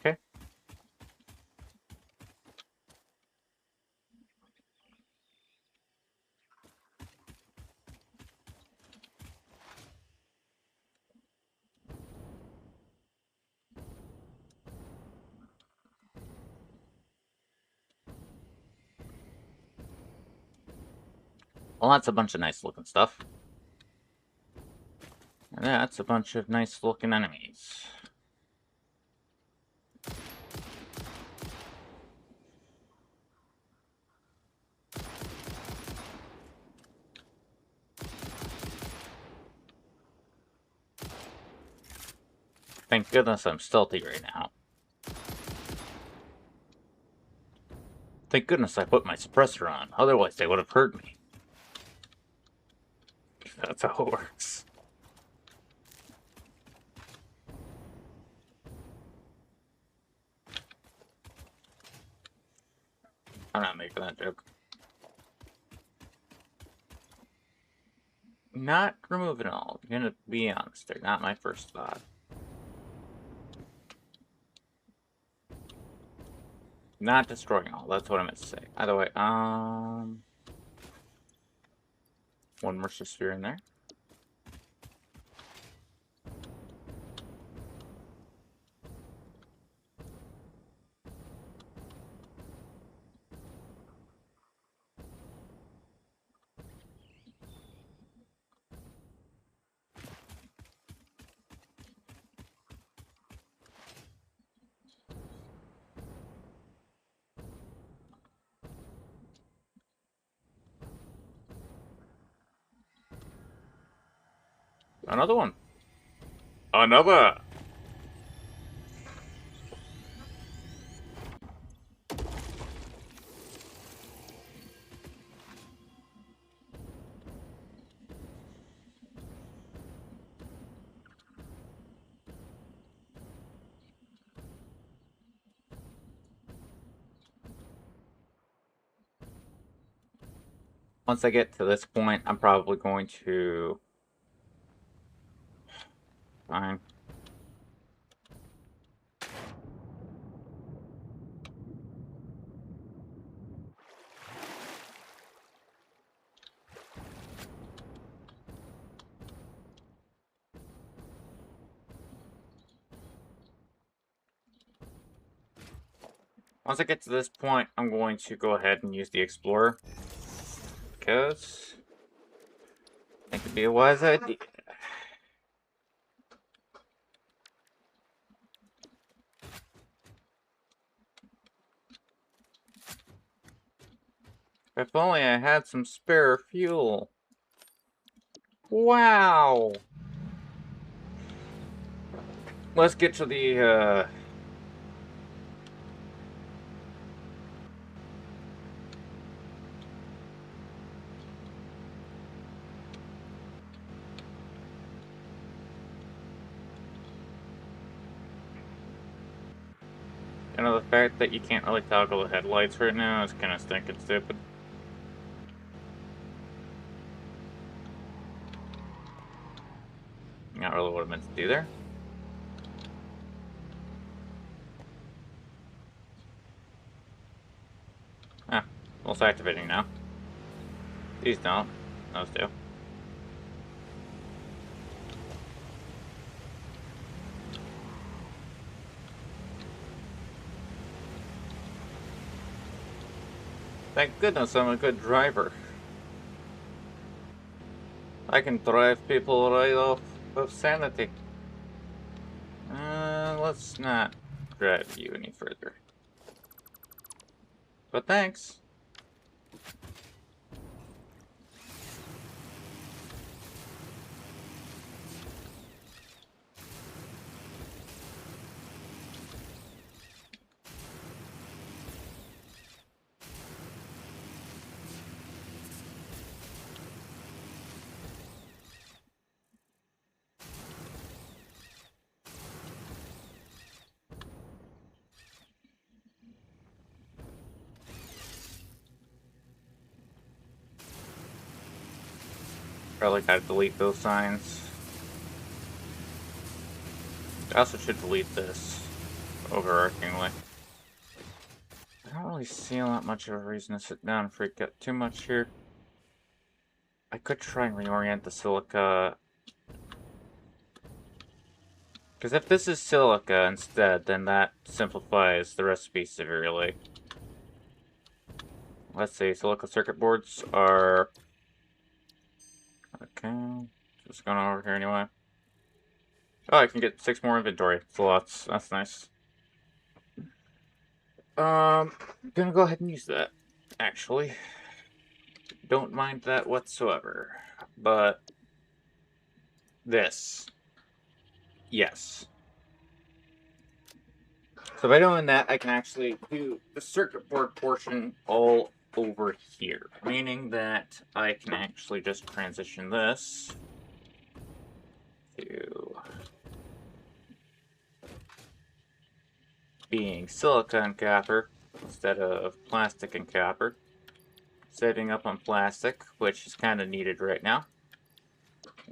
Okay. Well, that's a bunch of nice looking stuff. And that's a bunch of nice looking enemies. Thank goodness I'm stealthy right now. Thank goodness I put my suppressor on, otherwise they would have heard me. That's how it works. I'm not making that joke. Not removing all. I'm gonna be honest, they're not my first thought. Not destroying all, that's what I meant to say. Either way, one more sphere in there. Another one. Another! Once I get to this point, I'm probably going to... Fine. Once I get to this point, I'm going to go ahead and use the Explorer. Because... I think it'd be a wise idea. If only I had some spare fuel. Wow! Let's get to the, You know, the fact that you can't really toggle the headlights right now is kind of stinking stupid. Not really what I meant to do there. Ah, well, it's activating now. These don't. Those do. Thank goodness I'm a good driver. I can drive people right off of sanity. Let's not drive you any further. But thanks. Probably gotta delete those signs. I also should delete this, overarchingly. I don't really see that much of a reason to sit down and freak out too much here. I could try and reorient the silica. Because if this is silica instead, then that simplifies the recipe severely. Let's see, silica circuit boards are... Okay, just going over here anyway. Oh, I can get 6 more inventory slots. That's nice. Gonna go ahead and use that, actually. Don't mind that whatsoever. But... this. Yes. So by doing that, I can actually do the circuit board portion all over here. Meaning that I can actually just transition this to being silica and copper instead of plastic and copper. Saving up on plastic, which is kind of needed right now.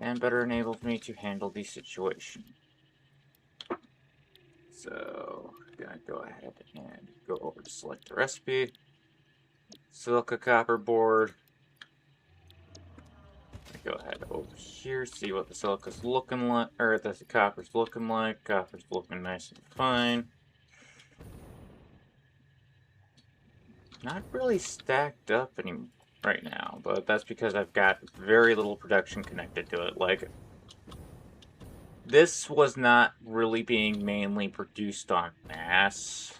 And better enables me to handle the situation. So, I'm gonna go ahead and go over to select the recipe. Silica copper board. Go ahead over here, see what the silica's looking like, or the copper's looking like. Copper's looking nice and fine. Not really stacked up any right now, but that's because I've got very little production connected to it. Like, this was not really being mainly produced on mass,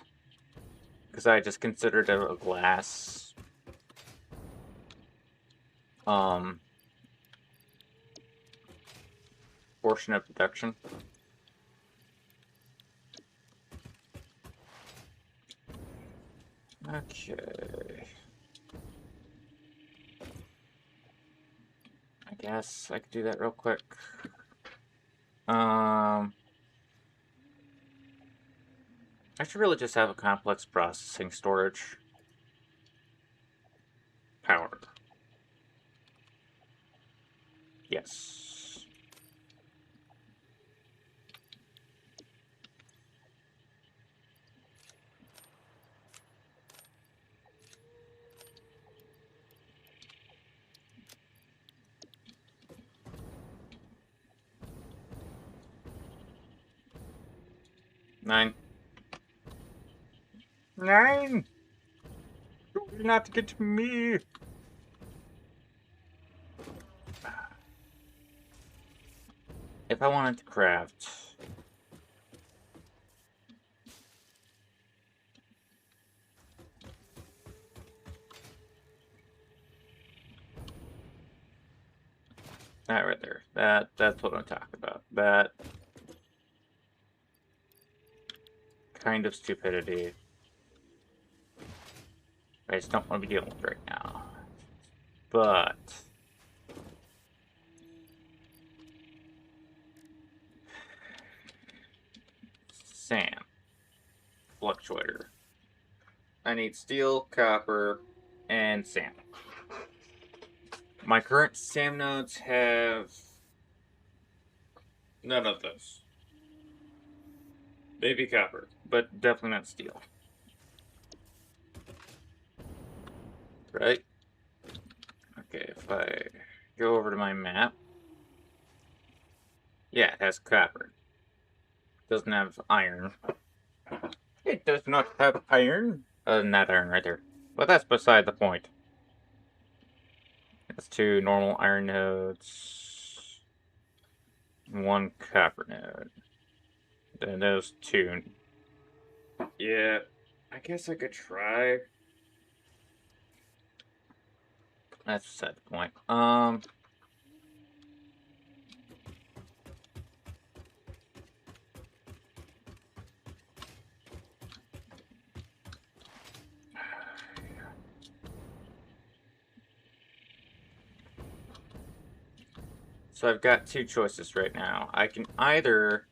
because I just considered it a glass. portion of deduction. Okay. I guess I could do that real quick. I should really just have a complex processing storage. Power. Yes. Nine. Nine! You're not to get to me! If I wanted to craft... That right there. That's what I'm talking about. That kind of stupidity I just don't want to be dealing with right now. But Sam. Fluctuator. I need steel, copper, and sand. My current SAM nodes have none of those. Maybe copper, but definitely not steel. Right? Okay, if I go over to my map. Yeah, it has copper. Doesn't have iron. It does not have iron. Not iron right there. But that's beside the point. That's 2 normal iron nodes. 1 copper node. Then those 2. Yeah, I guess I could try. That's beside the point. So I've got 2 choices right now. I can either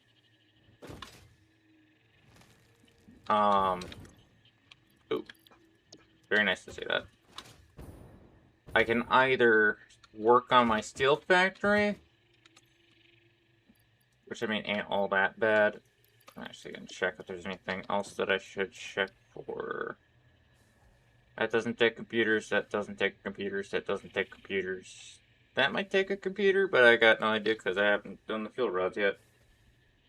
ooh, very nice to say that. I can either work on my steel factory, which I mean ain't all that bad. I'm actually gonna check if there's anything else that I should check for. That doesn't take computers, that doesn't take computers, that doesn't take computers. That might take a computer, but I got no idea because I haven't done the field routes yet.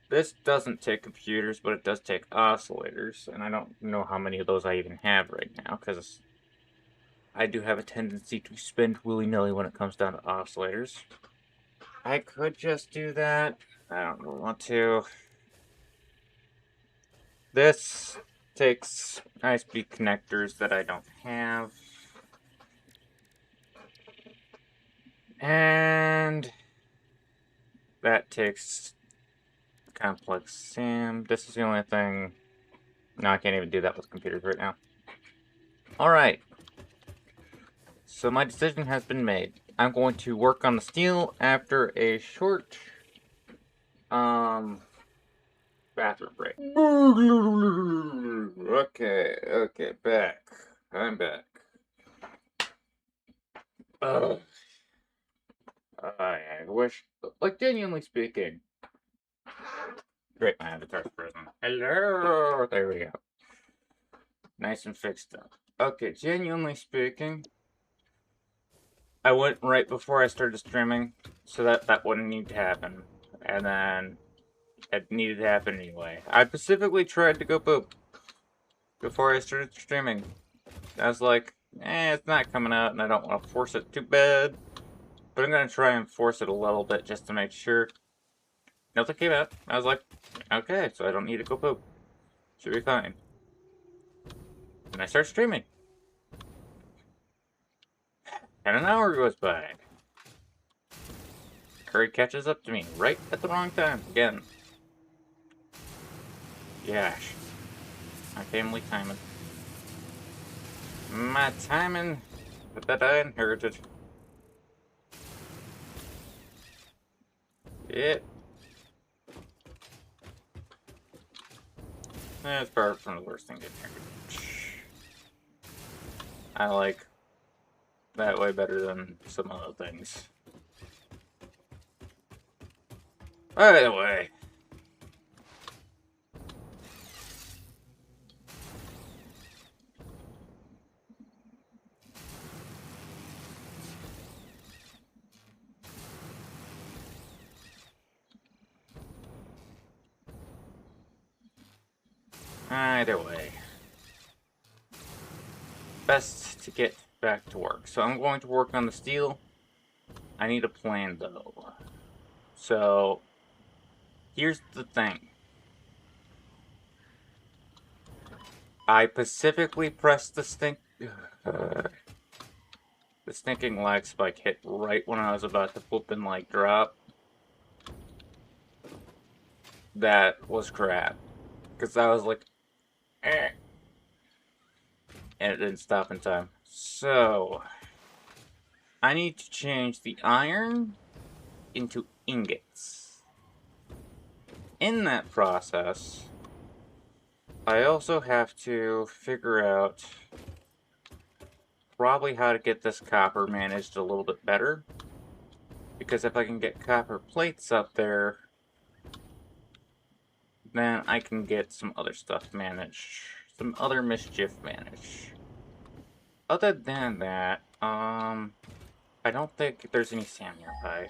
This doesn't take computers, but it does take oscillators, and I don't know how many of those I even have right now, because I do have a tendency to spend willy-nilly when it comes down to oscillators. I could just do that. I don't really want to. This takes high-speed connectors that I don't have. And that takes complex SAM. This is the only thing. No, I can't even do that with computers right now. Alright. So my decision has been made. I'm going to work on the steel after a short bathroom break. Okay, back. I'm back. Ugh. I wish, like, genuinely speaking. Great, my avatar's frozen. Hello! There we go. Nice and fixed up. Okay, genuinely speaking, I went right before I started streaming, so that wouldn't need to happen. And then it needed to happen anyway. I specifically tried to go poop before I started streaming. I was like, it's not coming out, and I don't want to force it too bad. But I'm going to try and force it a little bit just to make sure. Nothing came out. I was like, okay, so I don't need to go poop. Should be fine. And I start streaming. And an hour goes by. Or he catches up to me right at the wrong time again. Gosh. My family timing. My timing that I inherited. It. That's far from the worst thing to inherit. I like that way better than some other things. By the way. Either way. Best to get back to work. So I'm going to work on the steel. I need a plan though. So here's the thing. I specifically pressed the stinking lag spike hit right when I was about to flip and like drop. That was crap. Because I was like, eh. And it didn't stop in time. So I need to change the iron into ingots. In that process, I also have to figure out probably how to get this copper managed a little bit better. Because if I can get copper plates up there, then I can get some other stuff managed. Some other mischief managed. Other than that, I don't think there's any sand nearby.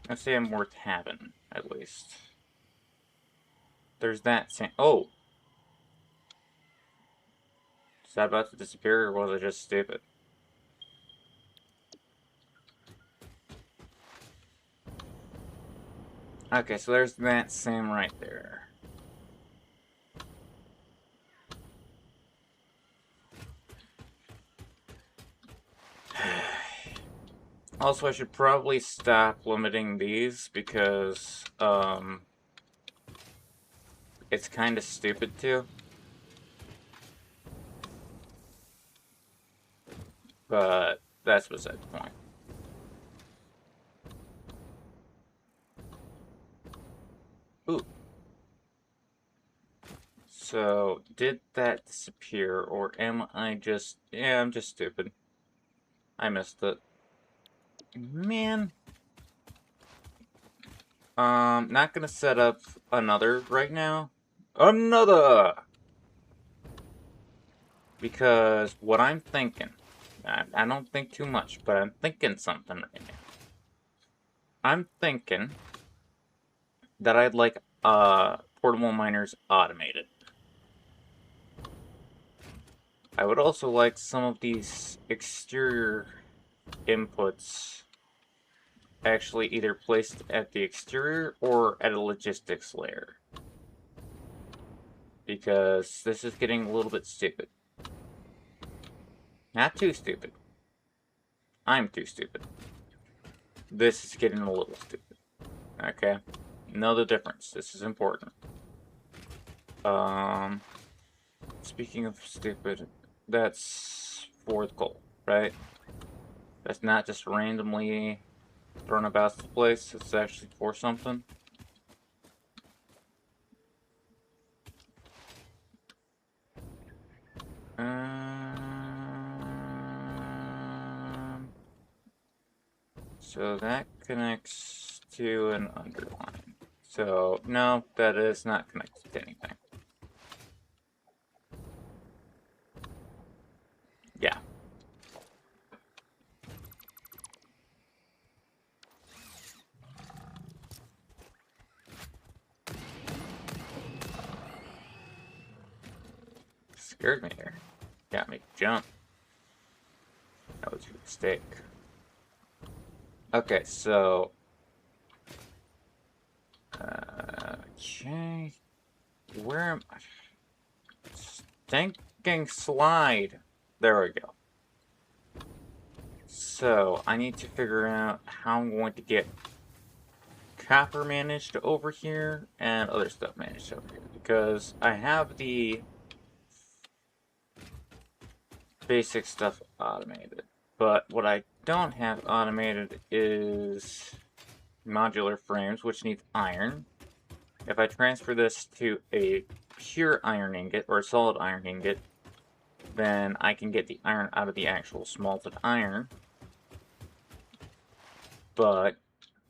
I'd say I'm worth having, at least. There's that sand. Oh! Is that about to disappear, or was I just stupid? Okay, so there's that sand right there. Also, I should probably stop limiting these because, it's kind of stupid too. But that's beside the point. Ooh. So, did that disappear, or am I just... Yeah, I'm just stupid. I missed it. Man. Not gonna set up another right now. Another! Because what I'm thinking, I don't think too much, but I'm thinking something right now. I'm thinking that I'd like portable miners automated. I would also like some of these exterior inputs actually either placed at the exterior or at a logistics layer. Because this is getting a little bit stupid. Not too stupid. I'm too stupid. This is getting a little stupid. Okay? Know the difference. This is important. Speaking of stupid, that's fourth goal, right? That's not just randomly thrown about the place. It's actually for something. So that connects to an underline. So, no, that is not connected to anything. Yeah. Scared me there. Got me jump. That was a mistake. Okay, so... okay... Where am I? Stinking slide! There we go. So, I need to figure out how I'm going to get copper managed over here and other stuff managed over here, because I have the basic stuff automated. But what I don't have automated is modular frames, which need iron. If I transfer this to a pure iron ingot, or a solid iron ingot, then I can get the iron out of the actual smelted iron. But,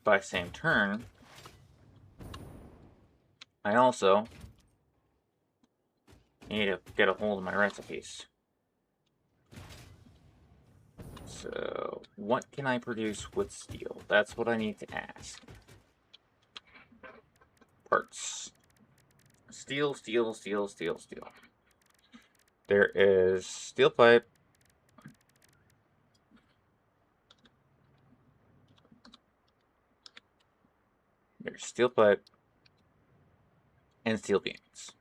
by same turn, I also need to get a hold of my recipes. So, what can I produce with steel? That's what I need to ask. Parts. Steel, steel, steel, steel, steel. There is steel pipe. There's steel pipe. And steel beams.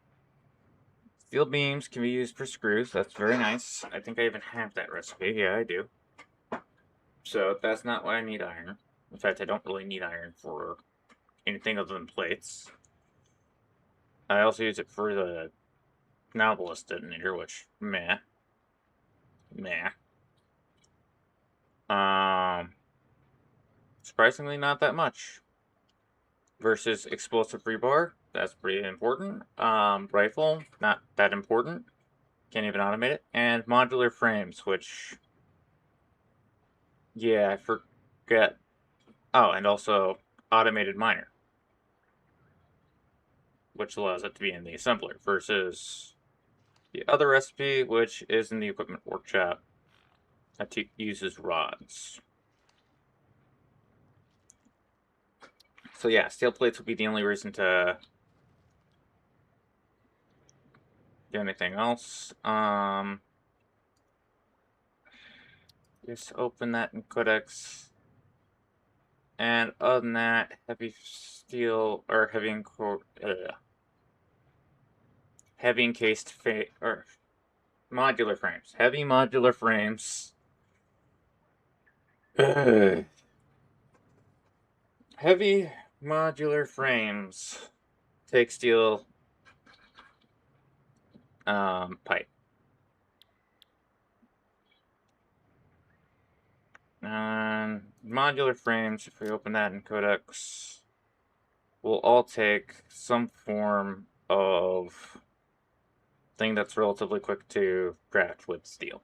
Steel beams can be used for screws. That's very nice. I think I even have that recipe. Yeah, I do. So that's not why I need iron. In fact, I don't really need iron for anything other than plates. I also use it for the Nautilus detonator, which, meh. Meh. Surprisingly not that much. Versus explosive rebar, that's pretty important. Rifle, not that important. Can't even automate it. And modular frames, which, yeah, I forget. Oh, and also automated miner, which allows it to be in the assembler, versus the other recipe, which is in the equipment workshop, that uses rods. So yeah, steel plates would be the only reason to do anything else. Just open that in Codex. And other than that, heavy steel, or heavy encased or modular frames. Heavy modular frames. Heavy modular frames take steel pipe. Modular frames, if we open that in Codex, will all take some form of thing that's relatively quick to craft with steel.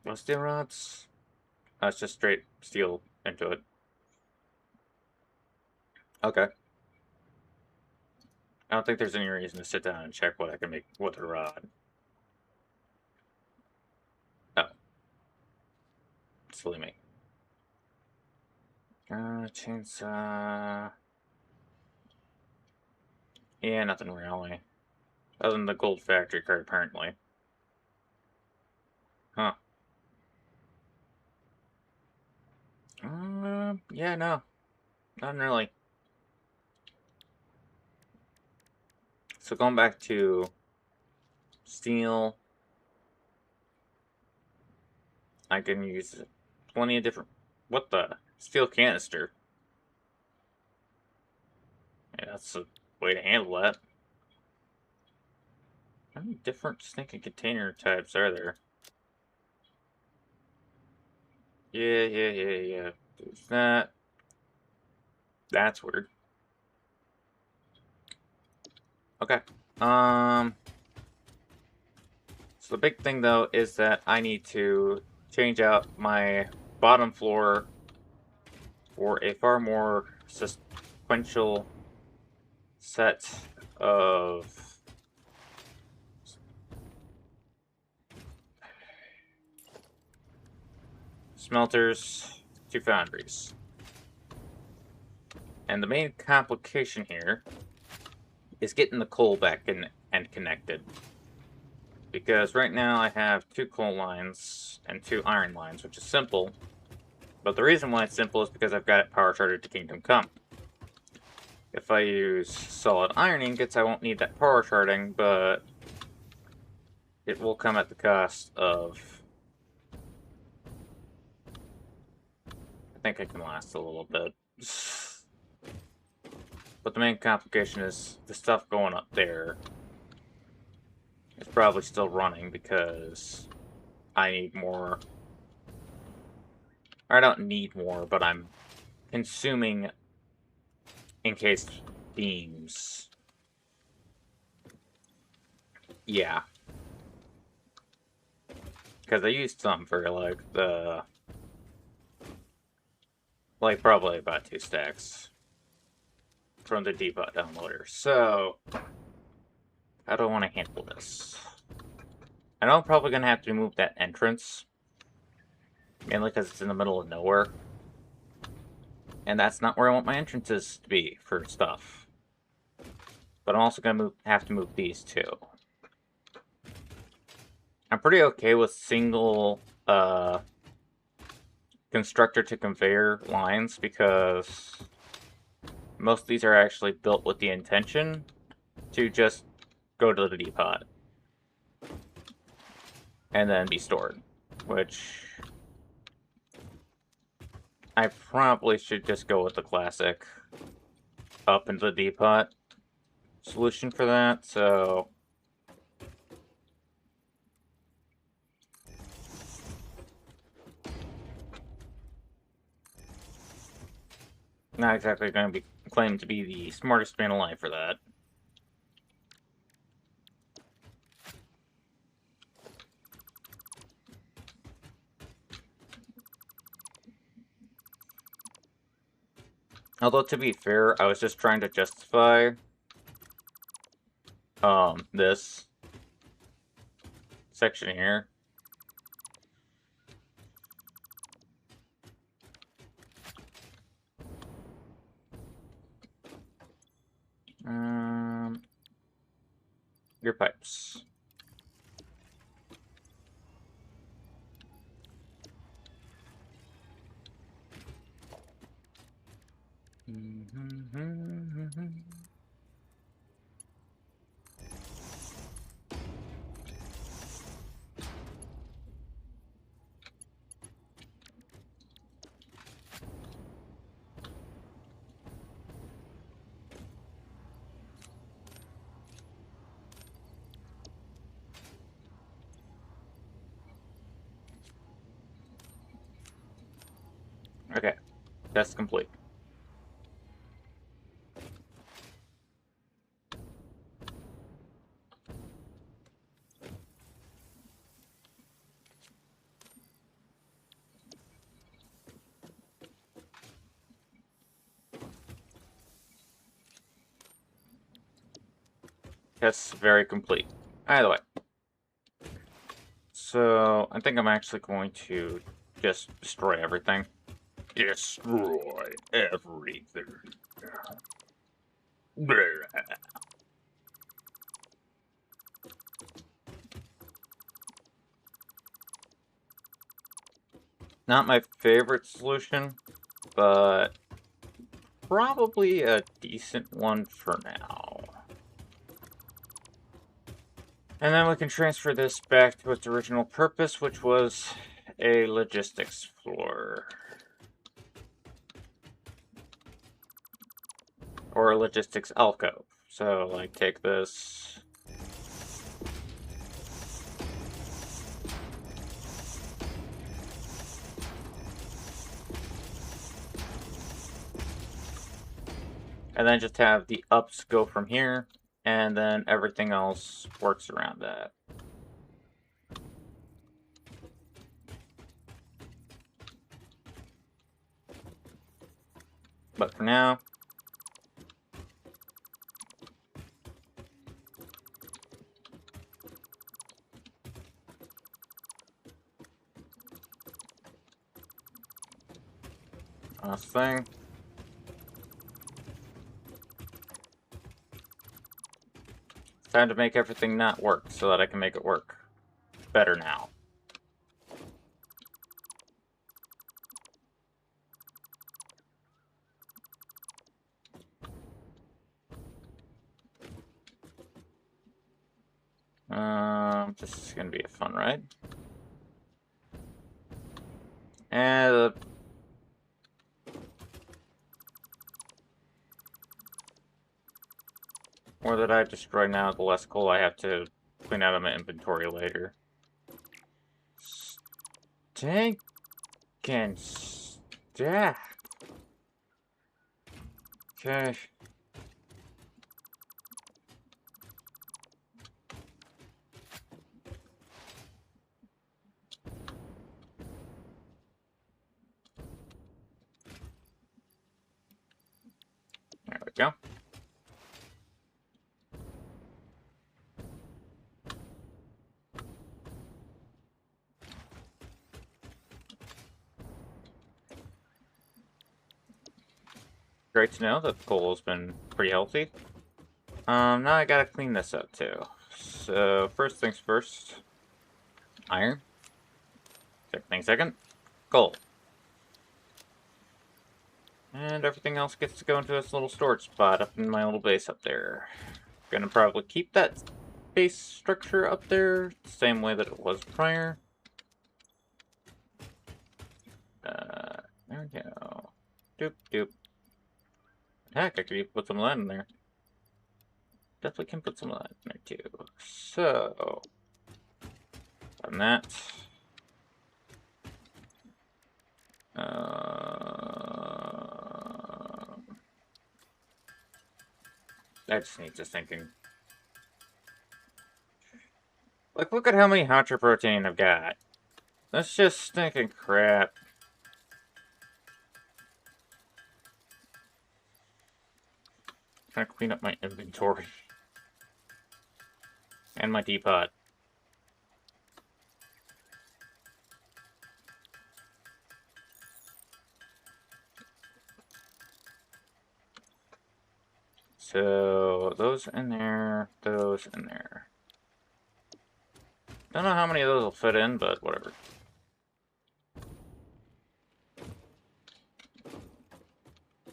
Well, steel rods? That's just straight steel into it. Okay. I don't think there's any reason to sit down and check what I can make with a rod. Oh. Silly me. Chainsaw. Yeah, nothing really. Other than the gold factory card, apparently. Huh. Yeah, no. Not really. So going back to steel, I can use plenty of different... What the? Steel canister. Yeah, that's a way to handle that. How many different stinking container types are there? Yeah. There's that. That's weird. Okay. So the big thing, though, is that I need to change out my bottom floor for a far more sequential set of smelters to foundries. And the main complication here is getting the coal back in and connected. Because right now I have 2 coal lines and 2 iron lines, which is simple. But the reason why it's simple is because I've got it power charted to Kingdom Come. If I use solid iron ingots, I won't need that power charting, but it will come at the cost of... I think I can last a little bit. But the main complication is the stuff going up there is probably still running because I need more. Or I don't need more, but I'm consuming encased beams. Yeah. Because I used some for, like, like, probably about 2 stacks from the debug downloader. So, how do I want to handle this? I know I'm probably going to have to remove that entrance. Mainly because it's in the middle of nowhere. And that's not where I want my entrances to be for stuff. But I'm also going to have to move these too. I'm pretty okay with single constructor to conveyor lines because most of these are actually built with the intention to just go to the depot and then be stored, which I probably should just go with the classic up into the depot solution for that, so not exactly going to be claimed to be the smartest man alive for that. Although, to be fair, I was just trying to justify this section here. Your pipes. Okay, that's complete. That's very complete. Either way. So, I think I'm actually going to just destroy everything. Destroy everything. Not my favorite solution, but probably a decent one for now. And then we can transfer this back to its original purpose, which was a logistics floor. Or a logistics alcove. So, like, take this. And then just have the ups go from here, and then everything else works around that. But for now, last thing. Time to make everything not work so that I can make it work better now. This is gonna be a fun ride. And more that I destroy now, the less coal I have to clean out of my inventory later. Tank and stack. Okay. There we go. Great to know that the coal has been pretty healthy. Now I gotta clean this up too. So, first things first. Iron. Second thing second. Coal. And everything else gets to go into this little storage spot up in my little base up there. Gonna probably keep that base structure up there the same way that it was prior. There we go. Doop doop. Heck, I could even put some of that in there. Definitely can put some of that in there too. So, on that. That just needs a thinking. Like, look at how many Hotcher protein I've got. That's just stinking crap. Trying to clean up my inventory. And my teapot. So, those in there, those in there. Don't know how many of those will fit in, but whatever.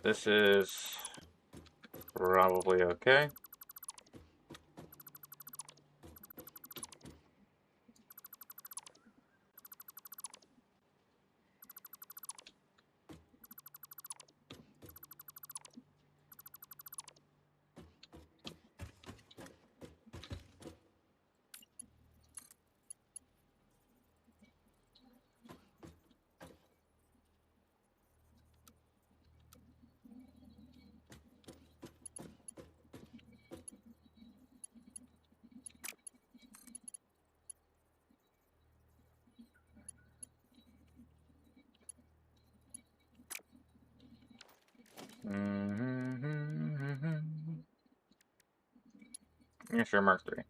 This is probably okay. Yeah, sure, Mark 3.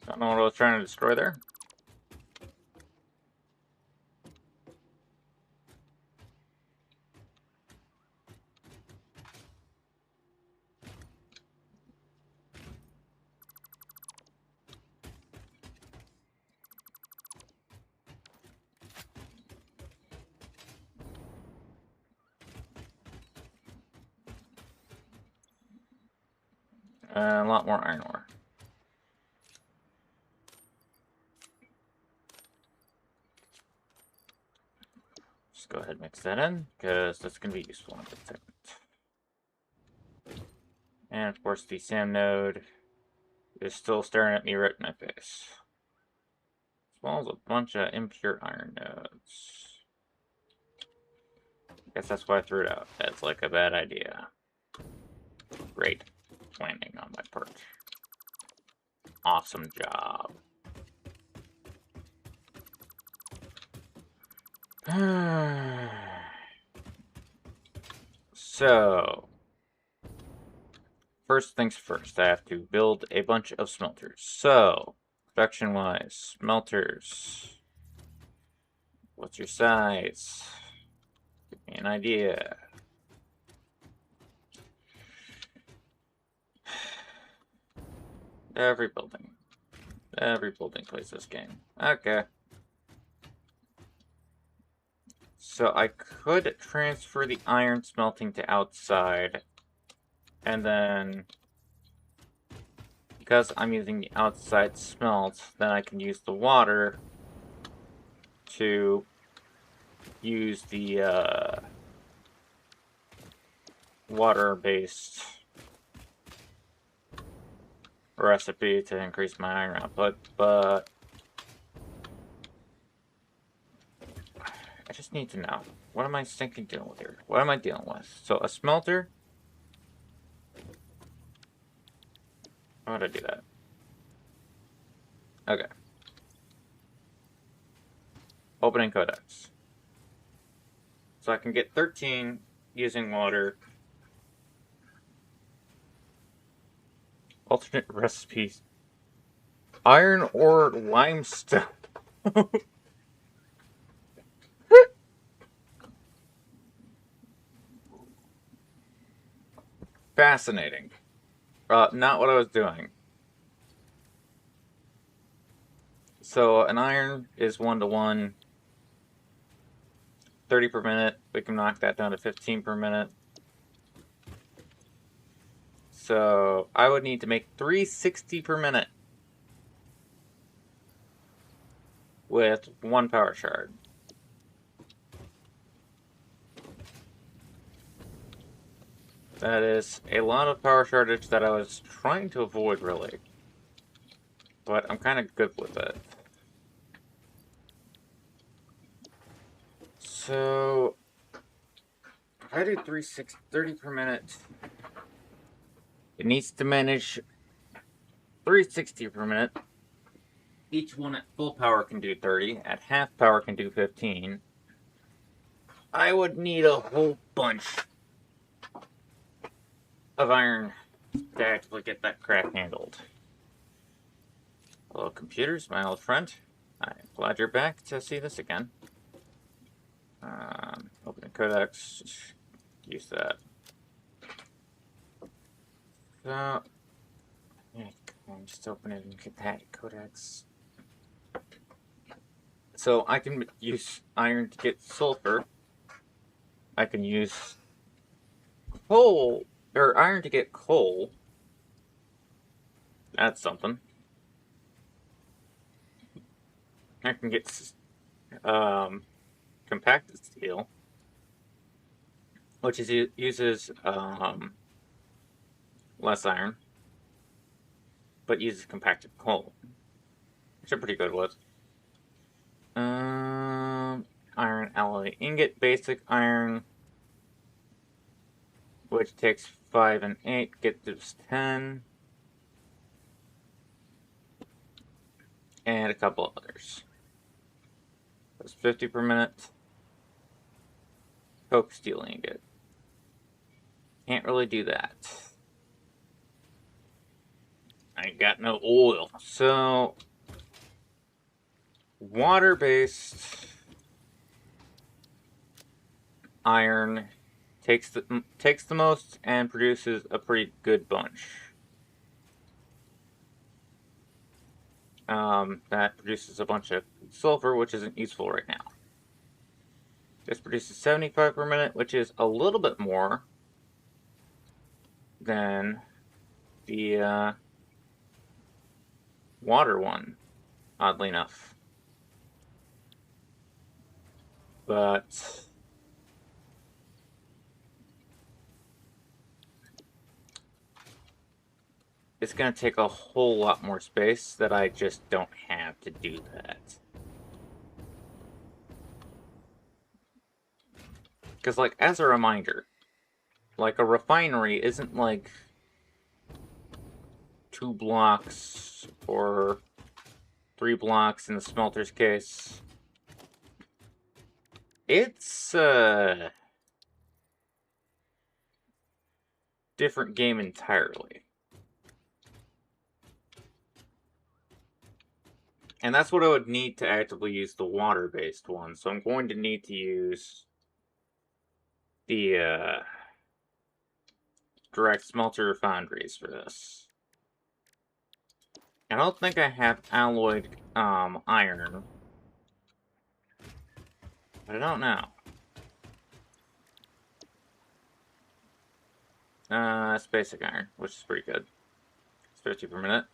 Don't know what I was trying to destroy there. A lot more iron ore. Just go ahead and mix that in, because that's going to be useful in a second. And of course, the SAM node is still staring at me right in my face. As well as a bunch of impure iron nodes. I guess that's why I threw it out. That's like a bad idea. Great planning on my part. Awesome job. So, first things first, I have to build a bunch of smelters. So, production-wise, smelters. What's your size? an idea. Every building plays this game. Okay. So I could transfer the iron smelting to outside, and then because I'm using the outside smelt, then I can use the water to use the water-based recipe to increase my iron output, but I just need to know, what am I thinking dealing with here? What am I dealing with? So a smelter? How would I do that? Okay. Opening codex. So I can get 13 using water. Alternate recipes. Iron ore limestone. Fascinating. Not what I was doing. So an iron is 1-to-1. 30 per minute. We can knock that down to 15 per minute. So I would need to make 360 per minute with 1 power shard. That is a lot of power shardage that I was trying to avoid, really. But I'm kind of good with it. So if I do 30 per minute, it needs to manage 360 per minute. Each one at full power can do 30. At half power can do 15. I would need a whole bunch of iron to actually get that crap handled. Hello, computers, my old friend. I'm glad you're back to see this again. Open a codex. Use that. So, I'm just open it and get that codex. So I can use iron to get sulfur. I can use coal, or iron to get coal. That's something. I can get compacted steel, which uses less iron, but uses compacted coal, which I'm pretty good with. Iron alloy ingot, basic iron, which takes 5 and 8, gets this 10, and a couple of others. That's 50 per minute. Coke steel ingot. Can't really do that. I ain't got no oil. So, water-based iron takes the most and produces a pretty good bunch. That produces a bunch of sulfur, which isn't useful right now. This produces 75 per minute, which is a little bit more than the water one, oddly enough. But it's going to take a whole lot more space that I just don't have to do that. Because, like, as a reminder, like, a refinery isn't, like, 2 blocks or 3 blocks in the smelter's case. It's a different game entirely. And that's what I would need to actively use the water-based one. So I'm going to need to use the direct smelter foundries for this. I don't think I have alloyed iron, but I don't know. It's basic iron, which is pretty good. It's 50 per minute.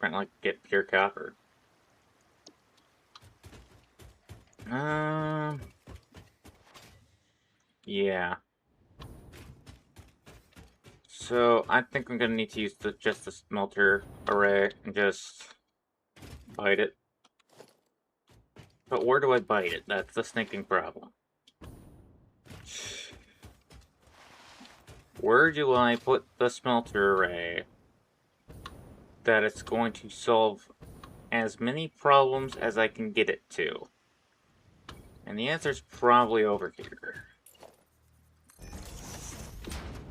Might like get pure copper. Yeah. So I think I'm gonna need to use just the smelter array and just bite it. But where do I bite it? That's the stinking problem. Where do I put the smelter array that it's going to solve as many problems as I can get it to? And the answer is probably over here.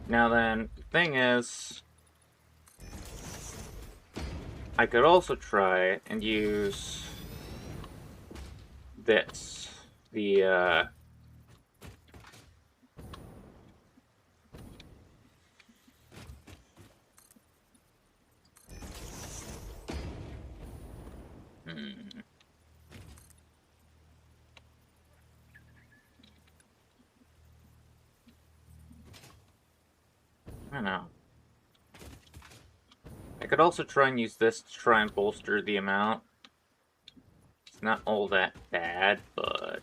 Now then, the thing is, I could also try and use this. The, I don't know. I could also try and use this to try and bolster the amount. It's not all that bad, but...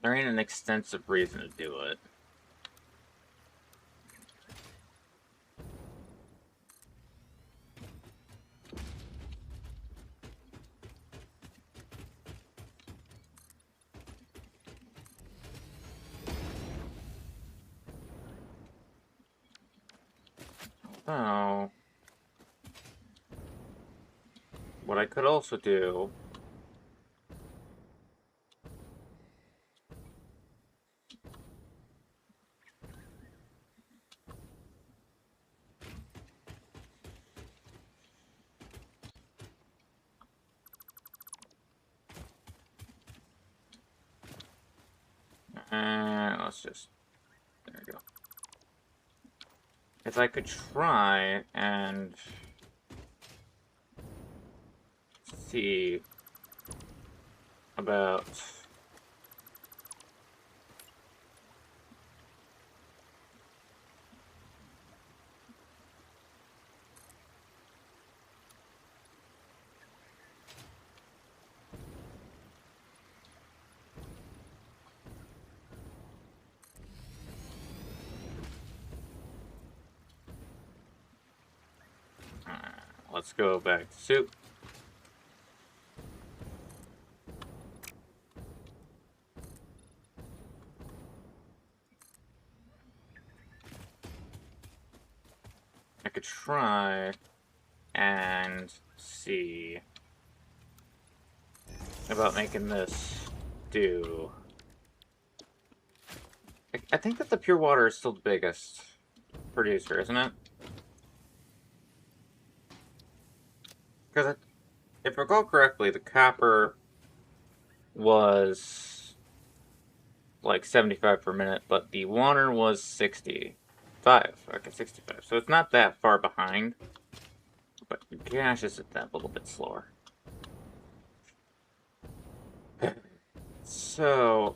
there ain't an extensive reason to do it. Oh. What I could also do... let's just... There we go. If I could try and... see... about... let's go back to soup. I could try and see about making this do. I think that the pure water is still the biggest producer, isn't it? Because if I recall correctly, the copper was like 75 per minute, but the water was 65. Okay, 65. So it's not that far behind. But gosh, is it that little bit slower. So,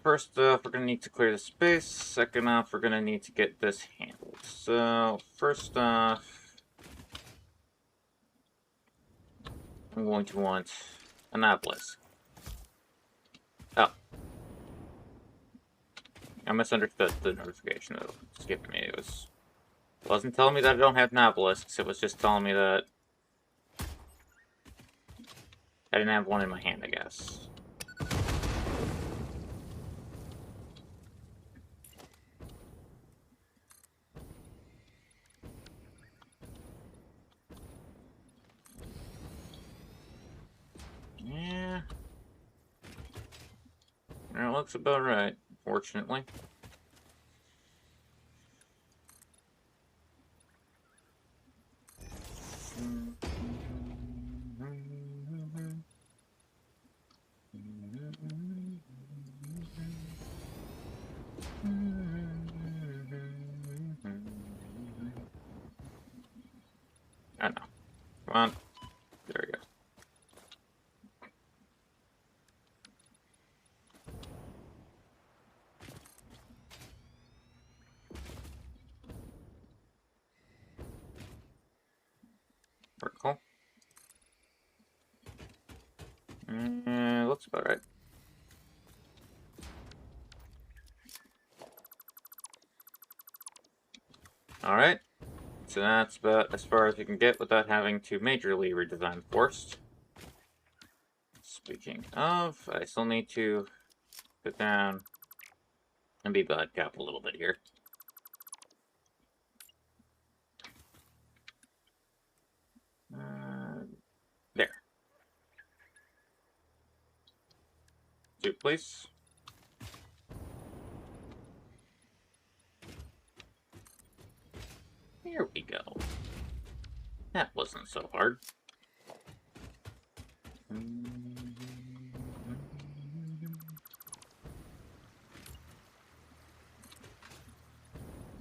first off, we're going to need to clear the space. Second off, we're going to need to get this handled. So, first off, I'm going to want an obelisk. Oh. I misunderstood the notification that skipped me. It was Wasn't telling me that I don't have nobelisks, it was just telling me that I didn't have one in my hand, I guess. Yeah. That looks about right, fortunately. I know. Come on. There we go. Vertical. Looks about right. Alright. So that's about as far as we can get without having to majorly redesign the forest. Speaking of, I still need to put down and be bud cap a little bit here. There. 2, please. Here we go. That wasn't so hard.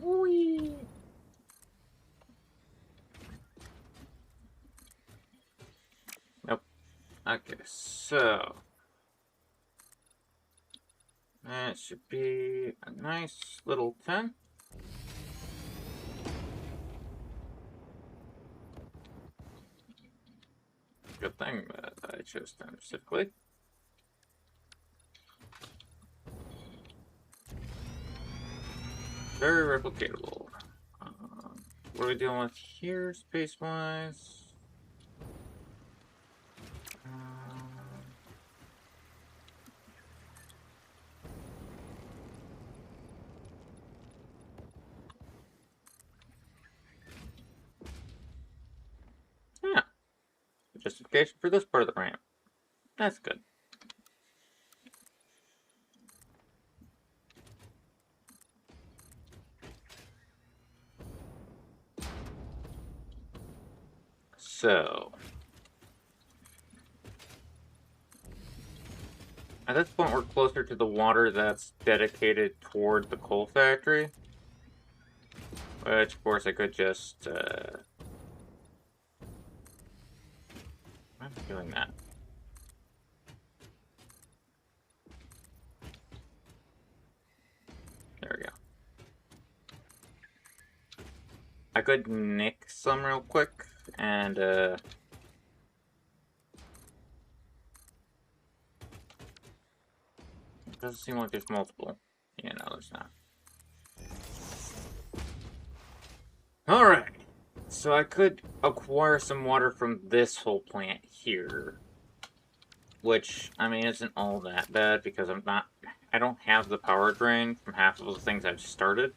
Whee! Nope. Okay, so that should be a nice little 10. Good thing that I chose 10 specifically. Very replicatable. What are we dealing with here, space-wise? Yeah. Justification for this part of the ramp. That's good. So, at this point, we're closer to the water that's dedicated toward the coal factory. Which, of course, I could just, I'm doing that. There we go. I could nick some real quick, and, it doesn't seem like there's multiple. Yeah, no, there's not. Alright. So I could acquire some water from this whole plant here. Which, I mean, isn't all that bad because I don't have the power drain from half of the things I've started.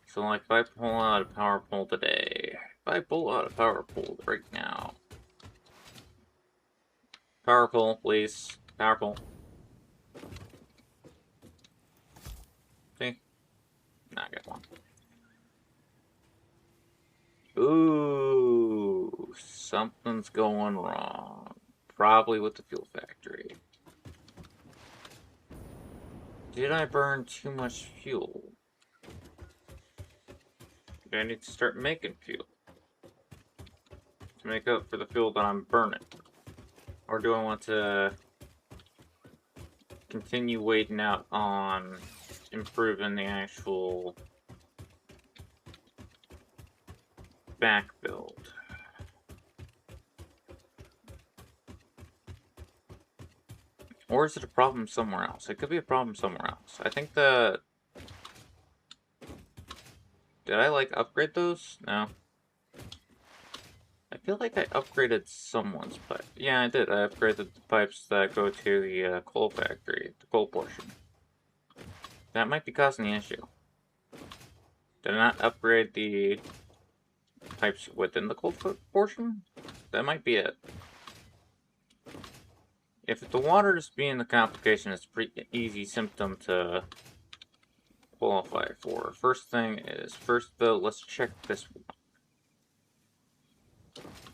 So, like, if I pull out a power pole today, if I pull out a power pole right now. Power pole, please. Power pole. See? Nah, I got one. Ooh, something's going wrong. Probably with the fuel factory. Did I burn too much fuel? Do I need to start making fuel to make up for the fuel that I'm burning? Or do I want to continue waiting out on improving the actual back build? Or is it a problem somewhere else? It could be a problem somewhere else. I think the Did I, like, upgrade those? No. I feel like I upgraded someone's pipe. Yeah, I did. I upgraded the pipes that go to the coal factory, the coal portion. That might be causing the issue. Did I not upgrade the pipes within the coal portion? That might be it. If the water is being the complication, it's a pretty easy symptom to qualify for. First thing is, though, let's check this one.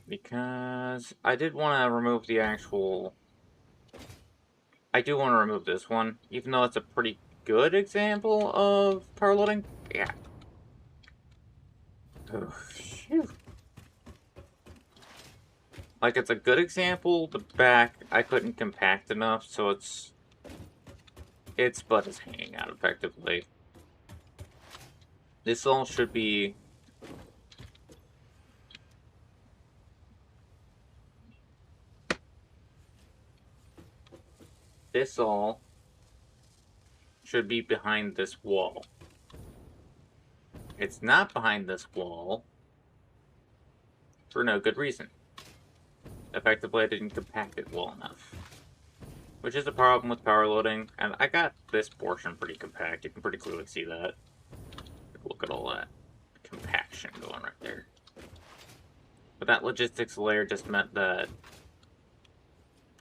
Because I did want to remove the actual... I do want to remove this one, even though it's a pretty good example of power loading. Yeah. Oh, phew. Like, it's a good example. The back, I couldn't compact enough, so its butt is hanging out effectively. This all should be... This all should be behind this wall. It's not behind this wall for no good reason. Effectively, I didn't compact it well enough. Which is a problem with power loading, and I got this portion pretty compact. You can pretty clearly see that. Look at all that compaction going right there. But that logistics layer just meant that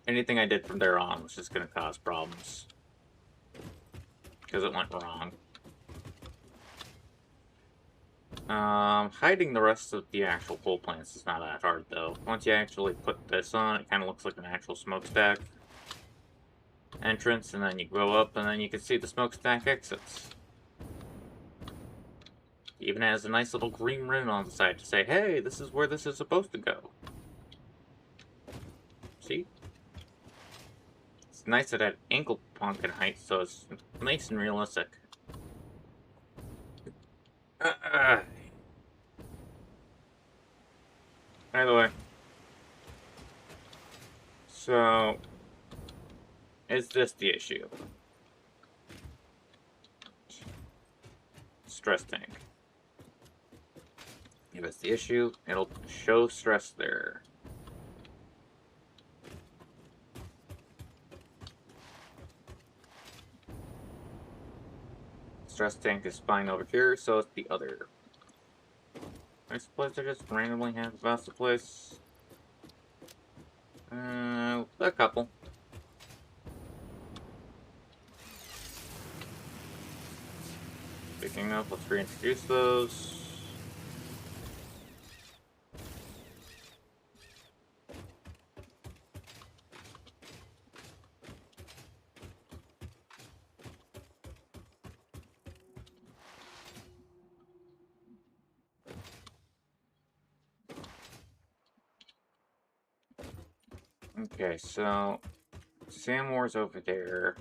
anything I did from there on was just going to cause problems. Because it went wrong. Hiding the rest of the actual coal plants is not that hard, though. Once you actually put this on, it kind of looks like an actual smokestack entrance, and then you go up, and then you can see the smokestack exits. It even has a nice little green rim on the side to say, hey, this is where this is supposed to go. See? It's nice at that ankle pumpkin height, so it's nice and realistic. Either way. So, is this the issue? Stress tank. If it's the issue, it'll show stress there. Stress tank is fine over here, so it's the other. I suppose I just randomly have about the place. A couple. Picking up, let's reintroduce those. Okay, so Sammore's over there.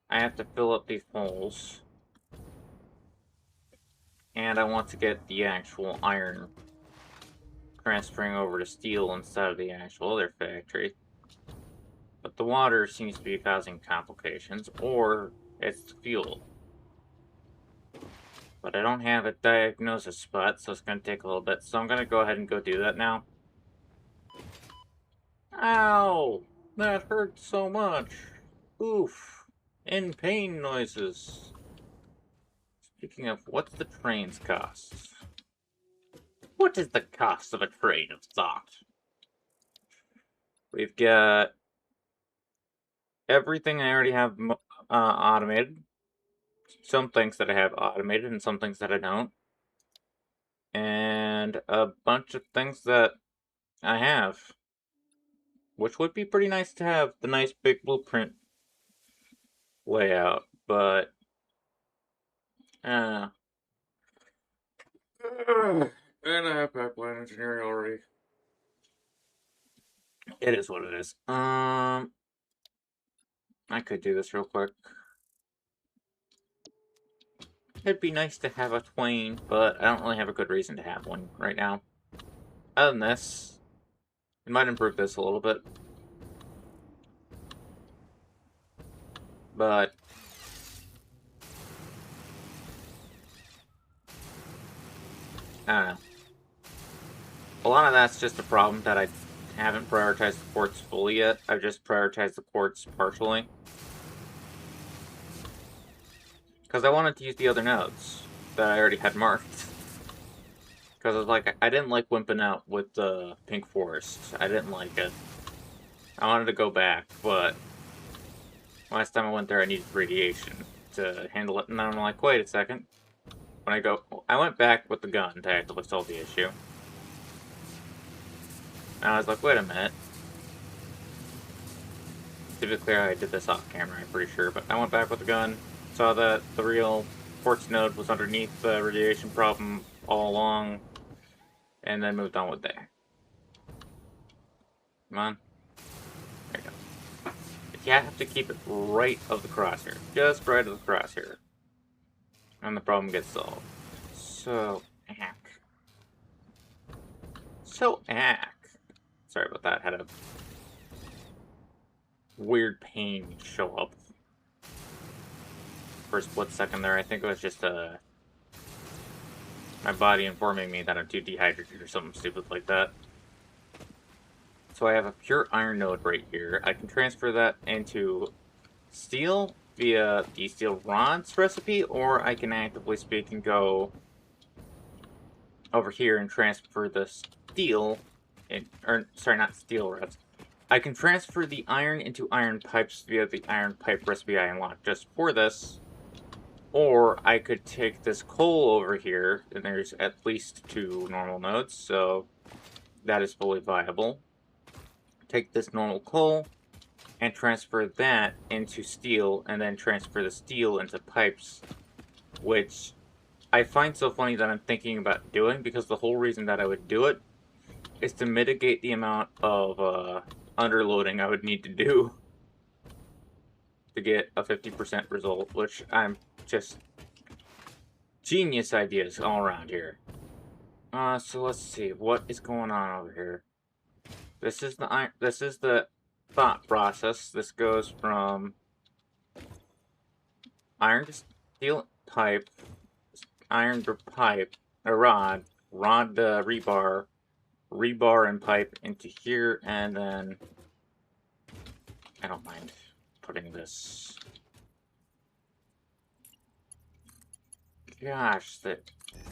I have to fill up these holes. And I want to get the actual iron transferring over to steel instead of the actual other factory. But the water seems to be causing complications, or it's the fuel. But I don't have a diagnosis spot, so it's going to take a little bit. So I'm going to go ahead and go do that now. Ow! That hurt so much. Oof. In pain noises. Speaking of, what's the train's cost? What is the cost of a train of thought? We've got everything I already have automated. Some things that I have automated and some things that I don't. And a bunch of things that I have. Which would be pretty nice to have the nice big blueprint layout, but and I have pipeline engineering already. It is what it is. I could do this real quick. It'd be nice to have a twain, but I don't really have a good reason to have one right now. Other than this, it might improve this a little bit. But I don't know. A lot of that's just a problem that I haven't prioritized the quartz fully yet. I've just prioritized the quartz partially. Because I wanted to use the other nodes that I already had marked. Because I was like, I didn't like wimping out with the pink forest. I didn't like it. I wanted to go back, but last time I went there I needed radiation to handle it, and then I'm like, wait a second. When I went back with the gun to actively solve the issue. And I was like, wait a minute. To be clear, I did this off camera, I'm pretty sure, but I went back with the gun, saw that the real quartz node was underneath the radiation problem all along, and then moved on with that. Come on. There you go. But you have to keep it right of the crosshair. Just right of the crosshair. And the problem gets solved. So, ack. Sorry about that, had a weird pain show up for a split second there. I think it was just my body informing me that I'm too dehydrated or something stupid like that. So I have a pure iron node right here. I can transfer that into steel via the steel rods recipe, or I can actively speak and go over here and transfer the steel, sorry, not steel rods. I can transfer the iron into iron pipes via the iron pipe recipe I unlocked just for this, or I could take this coal over here, and there's at least 2 normal nodes, so that is fully viable. Take this normal coal and transfer that into steel, and then transfer the steel into pipes, which I find so funny that I'm thinking about doing, because the whole reason that I would do it is to mitigate the amount of underloading I would need to do to get a 50% result, which I'm just genius ideas all around here. So let's see, what is going on over here? This is the thought process. This goes from iron to steel pipe, iron to pipe, a rod to rebar and pipe into here, and then I don't mind putting this. Gosh, the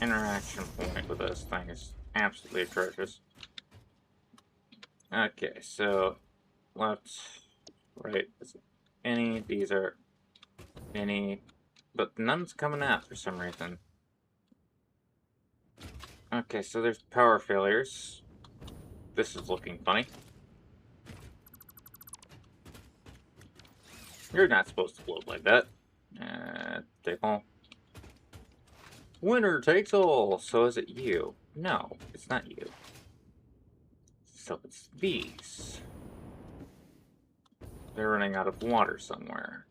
interaction point with this thing is absolutely atrocious. Okay, so left, right, any, these are any, but none's coming out for some reason. Okay, so there's power failures. This is looking funny. You're not supposed to float like that. Take all. Winner takes all! So is it you? No, it's not you. So it's these. They're running out of water somewhere.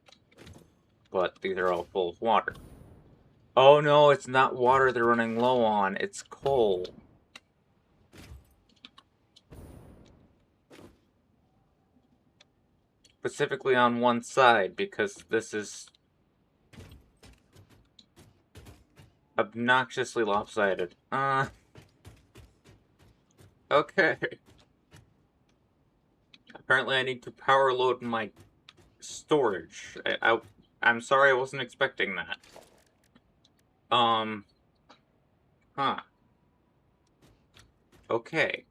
But these are all full of water. Oh no, it's not water they're running low on, it's coal. Specifically on one side, because this is obnoxiously lopsided. Okay. Apparently I need to power load my storage. I'm sorry I wasn't expecting that. Huh. Okay.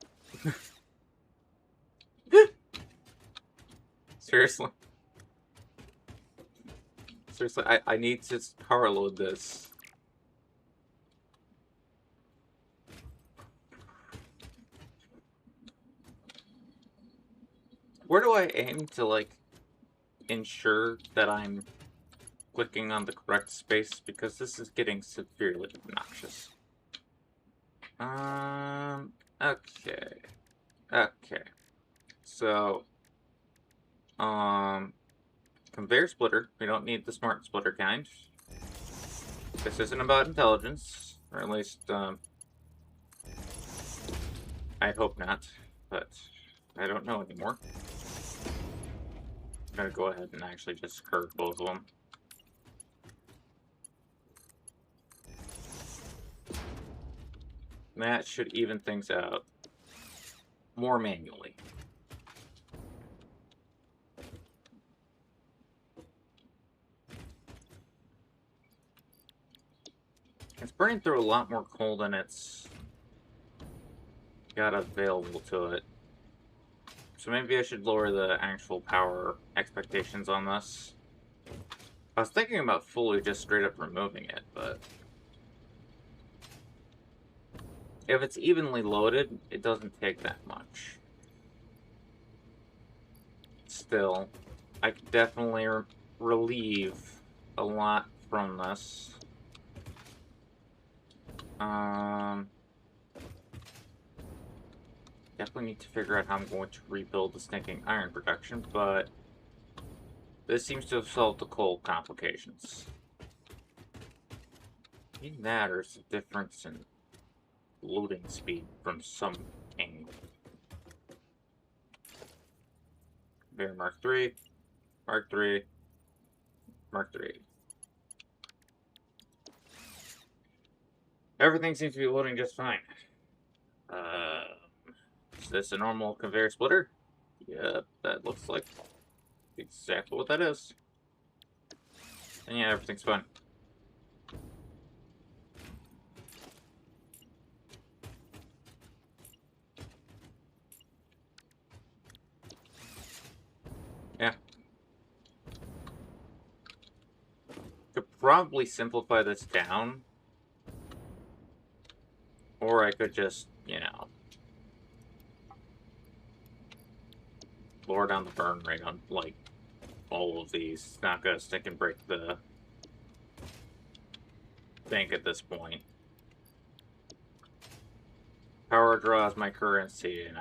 Seriously? Seriously, I need to power load this. Where do I aim to, like, ensure that I'm clicking on the correct space? Because this is getting severely obnoxious. Okay. Okay. So, conveyor splitter. We don't need the smart splitter kind. This isn't about intelligence, or at least, I hope not, but I don't know anymore. I'm gonna go ahead and actually just curve both of them. That should even things out more manually. It's burning through a lot more coal than it's got available to it. So maybe I should lower the actual power expectations on this. I was thinking about fully just straight up removing it, but if it's evenly loaded, it doesn't take that much. Still, I could definitely relieve a lot from this. Definitely need to figure out how I'm going to rebuild the stinking iron production, but this seems to have solved the coal complications. Either that or it's a difference in loading speed from some angle. Conveyor Mark 3, Mark 3, Mark 3. Everything seems to be loading just fine. Is this a normal conveyor splitter? Yeah, that looks like exactly what that is. And yeah, everything's fine. Yeah. Could probably simplify this down. Or I could just, you know, lower down the burn rate on, like, all of these. It's not gonna stick and break the bank at this point. Power draws my currency, and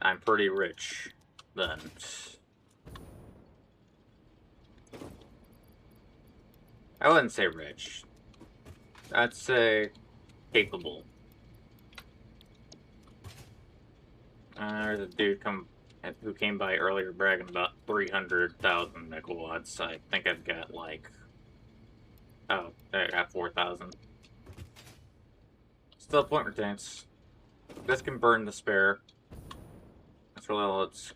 I'm pretty rich then. I wouldn't say rich. I'd say capable. There's a dude who came by earlier bragging about 300,000 megawatts. I think I've got like, oh, I got 4,000. Still point retains. This can burn the spare. That's really all it's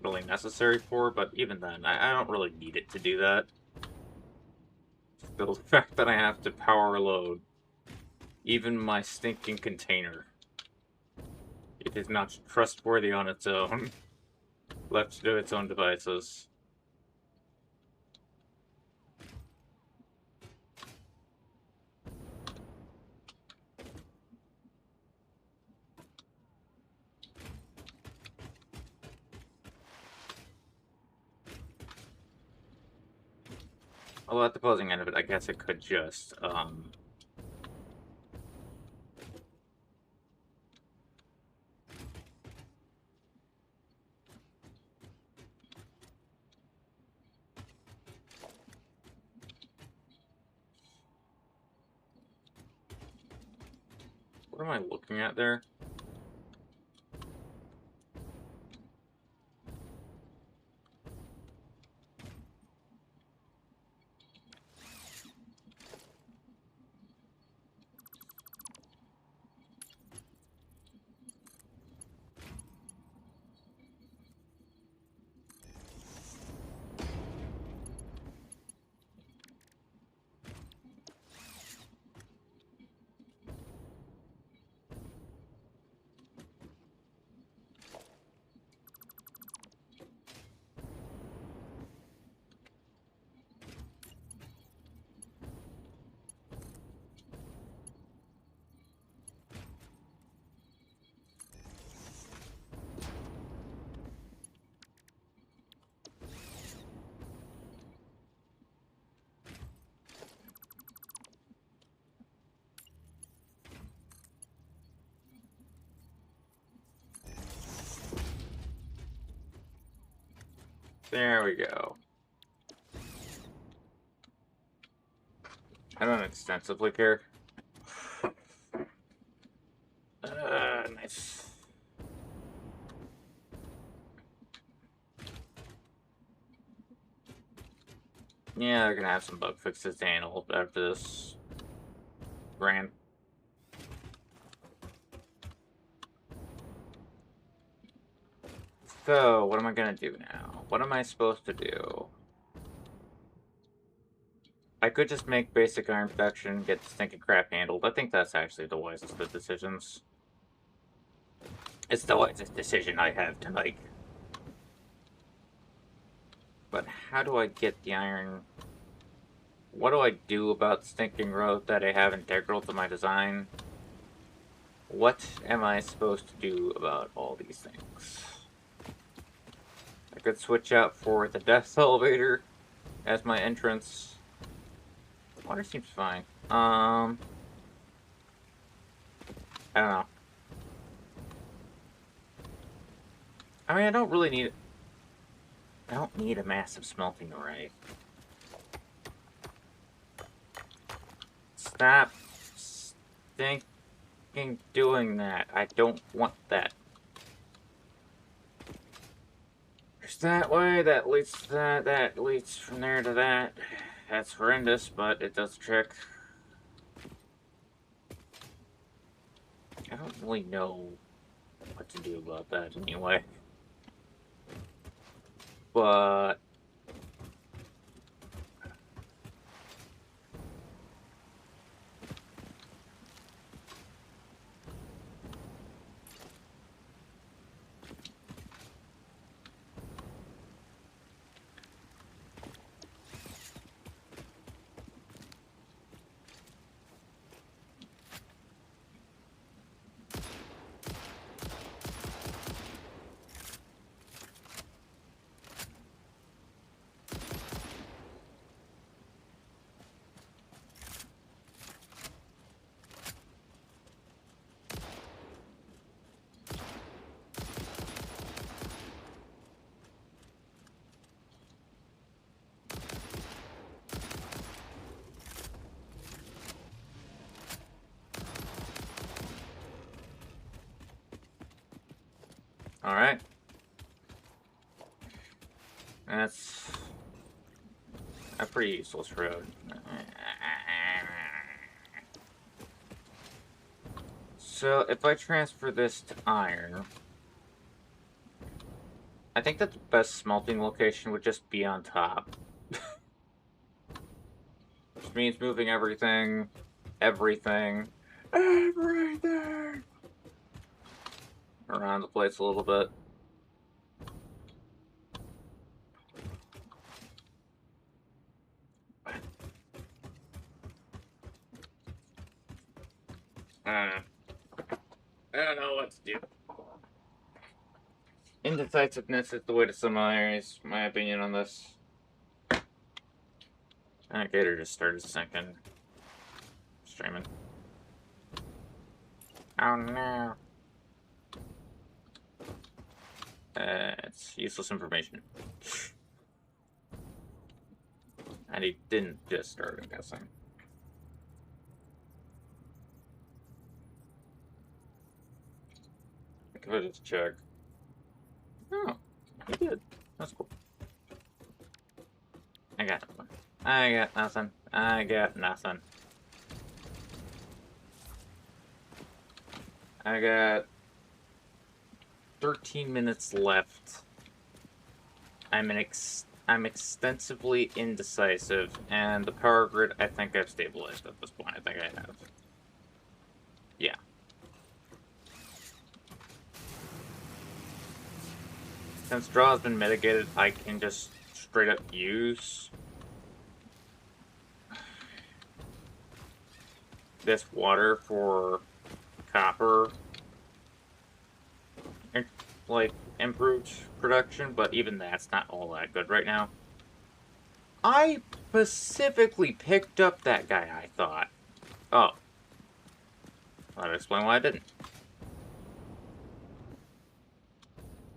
really necessary for, but even then, I don't really need it to do that. Still, the fact that I have to power load even my stinking container. It is not trustworthy on its own. Left to do its own devices. Although at the opposing end of it, I guess it could just, what am I looking at there? There we go. I don't extensively care. Nice. Yeah, they're gonna have some bug fixes to handle after this grand. So, what am I gonna do now? What am I supposed to do? I could just make basic iron production, get the stinking crap handled. I think that's actually the wisest of decisions. It's the wisest decision I have to make. But how do I get the iron? What do I do about stinking road that I have integral to my design? What am I supposed to do about all these things? I could switch out for the death elevator as my entrance. Water seems fine. I don't know. I mean, I don't need a massive smelting array. Stop stinking doing that. I don't want that. There's that way, that leads to that, that leads from there to that. That's horrendous, but it does the trick. I don't really know what to do about that anyway. But alright. That's a pretty useless road. So, if I transfer this to iron, I think that the best smelting location would just be on top. Which means moving everything around the place a little bit. I don't know what to do. Indecisiveness is the way to some areas, my opinion on this. Gator just started sinking. Streaming. Oh no. It's useless information. And he didn't just start, I'm guessing. If I just check. Oh, he did. That's cool. I got nothing. I got nothing. I got nothing. I got 13 minutes left. I'm extensively indecisive, and the power grid, I think I've stabilized at this point. I think I have. Yeah. Since draw has been mitigated, I can just straight up use this water for copper, like, improved production, but even that's not all that good right now. I specifically picked up that guy, I thought. Oh. That'll explain why I didn't.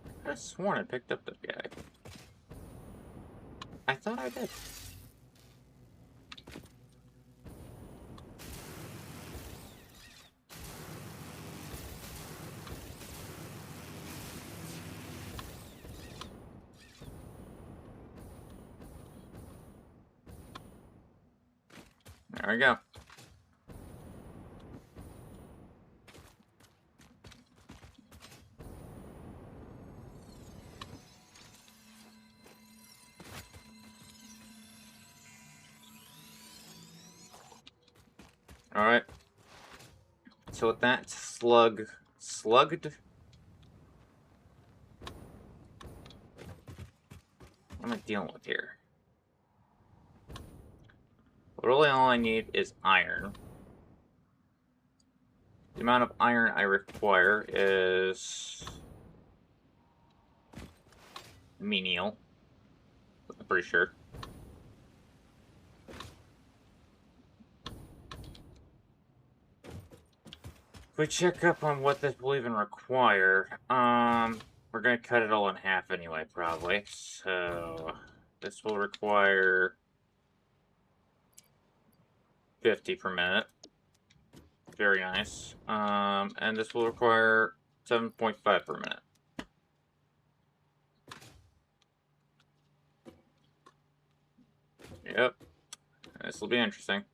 I could have sworn I picked up that guy. I thought I did. There we go. Alright. So with that slugged. What am I dealing with here? Really all I need is iron. The amount of iron I require is menial. I'm pretty sure. If we check up on what this will even require, we're gonna cut it all in half anyway, probably. So this will require 50 per minute. Very nice. And this will require 7.5 per minute. Yep. This will be interesting.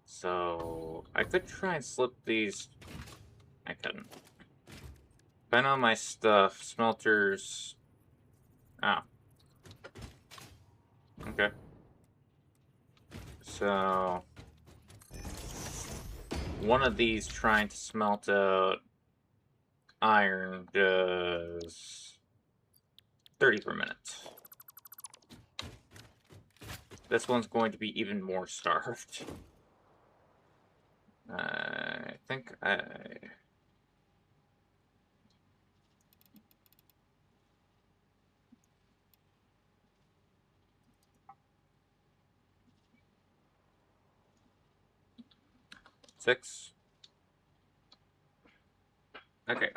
So I could try and slip these. I couldn't. Depending on my stuff, smelters. Oh. Okay. So one of these trying to smelt out iron does 30 per minute. This one's going to be even more starved. I think I... Six? Okay.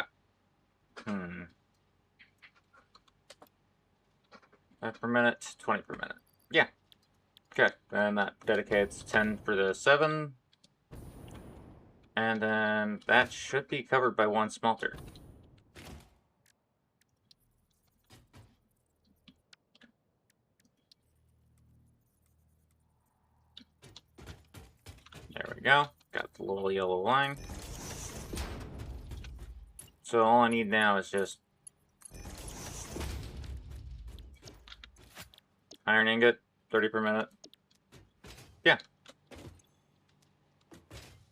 5 per minute, 20 per minute. Yeah. Okay, and that dedicates 10 for the 7. And then that should be covered by one smelter. There we go. Got the little yellow line. So all I need now is just iron ingot, 30 per minute. Yeah.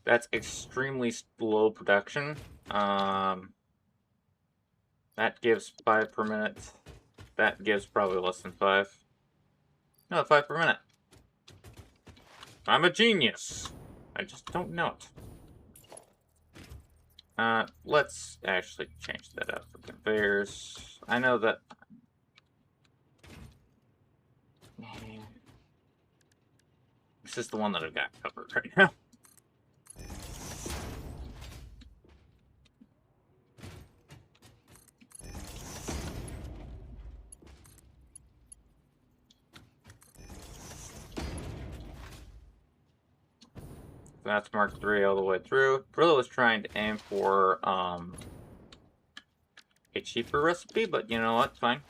That's extremely slow production. That gives 5 per minute. That gives probably less than 5. No, 5 per minute. I'm a genius. I just don't know it. Let's actually change that up for conveyors. I know that... This is the one that I've got covered right now. That's Mark 3 all the way through. Really was trying to aim for a cheaper recipe, but you know what? Fine.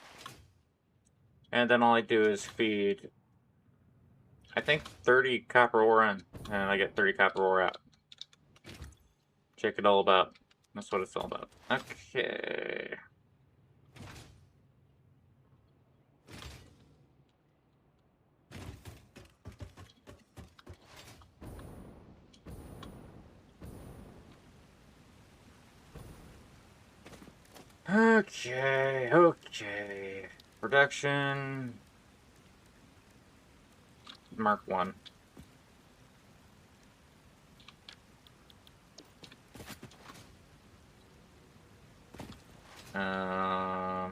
And then all I do is feed, I think, 30 copper ore in, and I get 30 copper ore out. Check it all about. That's what it's all about. Okay. Okay. Production. Mark 1. I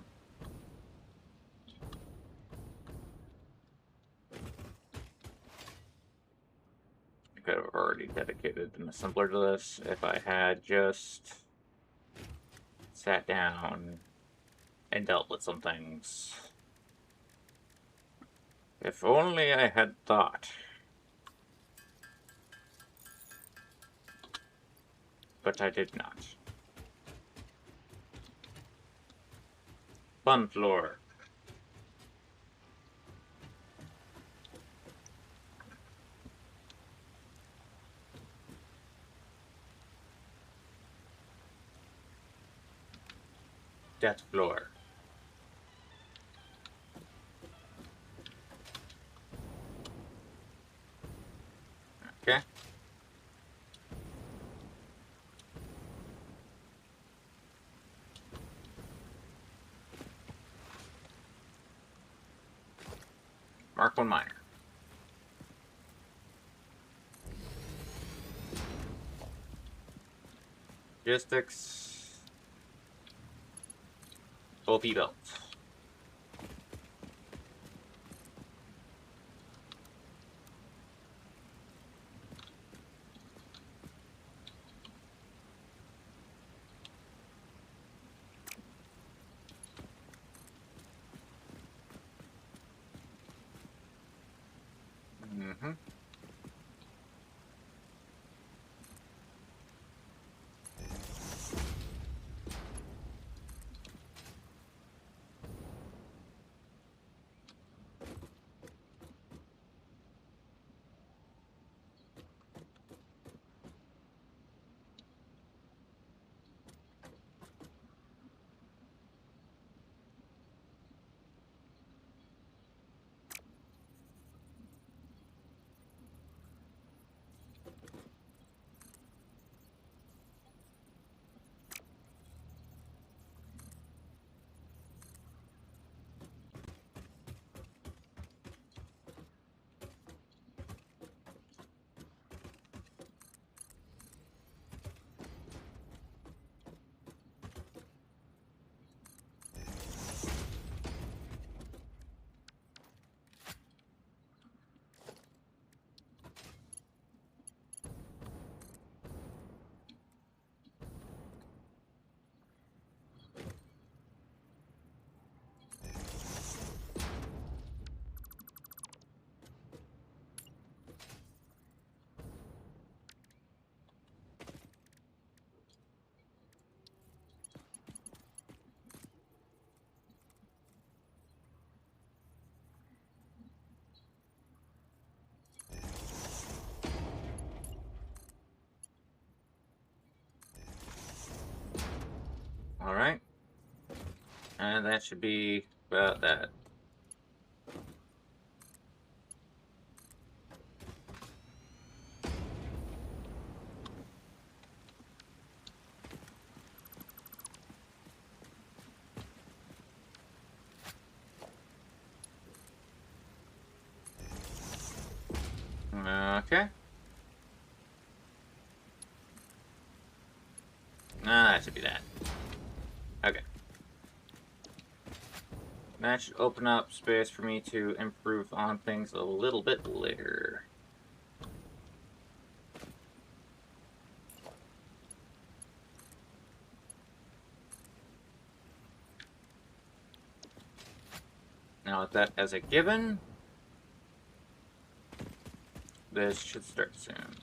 could have already dedicated an assembler to this if I had just sat down and dealt with some things. If only I had thought. But I did not. Fun floor. Death floor. Mark 1 miner. Logistics. OP belt. Mm-hmm. Alright. And that should be about that. Okay. That should be that. Okay. That should open up space for me to improve on things a little bit later. Now with that as a given, this should start soon.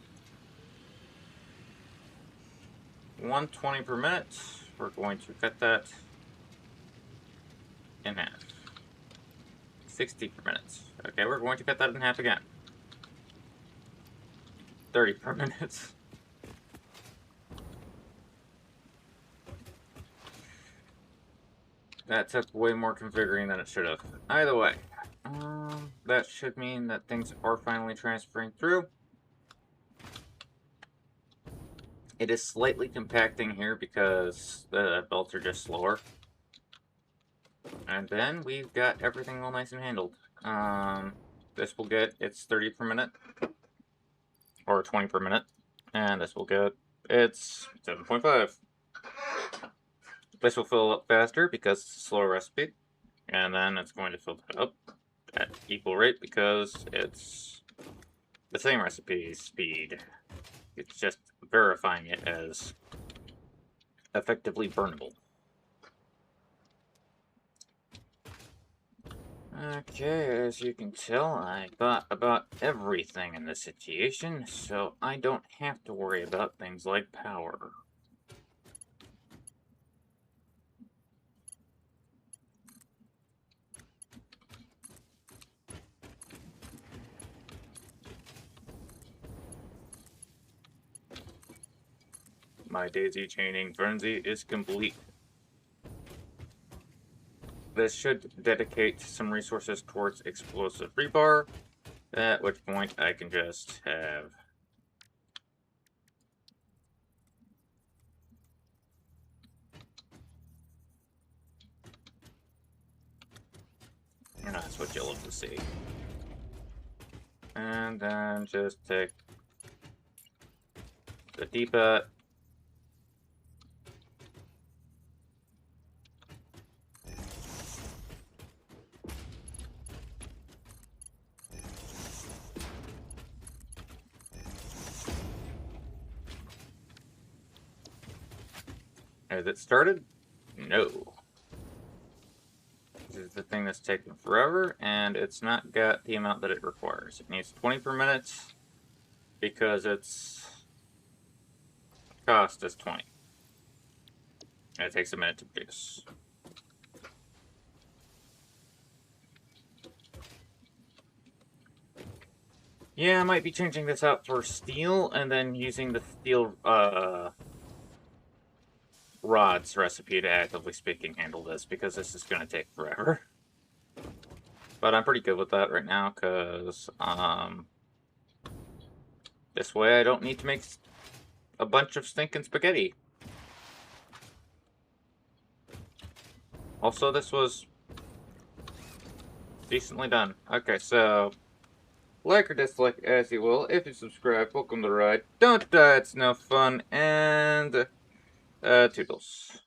120 per minute. We're going to cut that in half. 60 per minute. Okay, we're going to cut that in half again. 30 per minute. That took way more configuring than it should have. Either way, that should mean that things are finally transferring through. It is slightly compacting here because the belts are just slower. And then we've got everything all nice and handled. This will get its 30 per minute. Or 20 per minute. And this will get its 7.5. This will fill up faster because it's a slower recipe. And then it's going to fill that up at equal rate because it's the same recipe speed. It's just verifying it as effectively burnable. Okay, as you can tell, I got about everything in this situation, so I don't have to worry about things like power. My daisy chaining frenzy is complete. This should dedicate some resources towards explosive rebar, at which point I can just have and that's what you'll love to see. And then just take the D-pad. Has it started? No. This is the thing that's taking forever, and it's not got the amount that it requires. It needs 20 per minute because its cost is 20. And it takes a minute to produce. Yeah, I might be changing this out for steel and then using the steel rods recipe to, actively speaking, handle this, because this is going to take forever. But I'm pretty good with that right now, because this way I don't need to make a bunch of stinking spaghetti. Also, this was decently done. Okay, so like or dislike as you will. If you subscribe, welcome to the ride. Don't die, it's no fun. And toodles.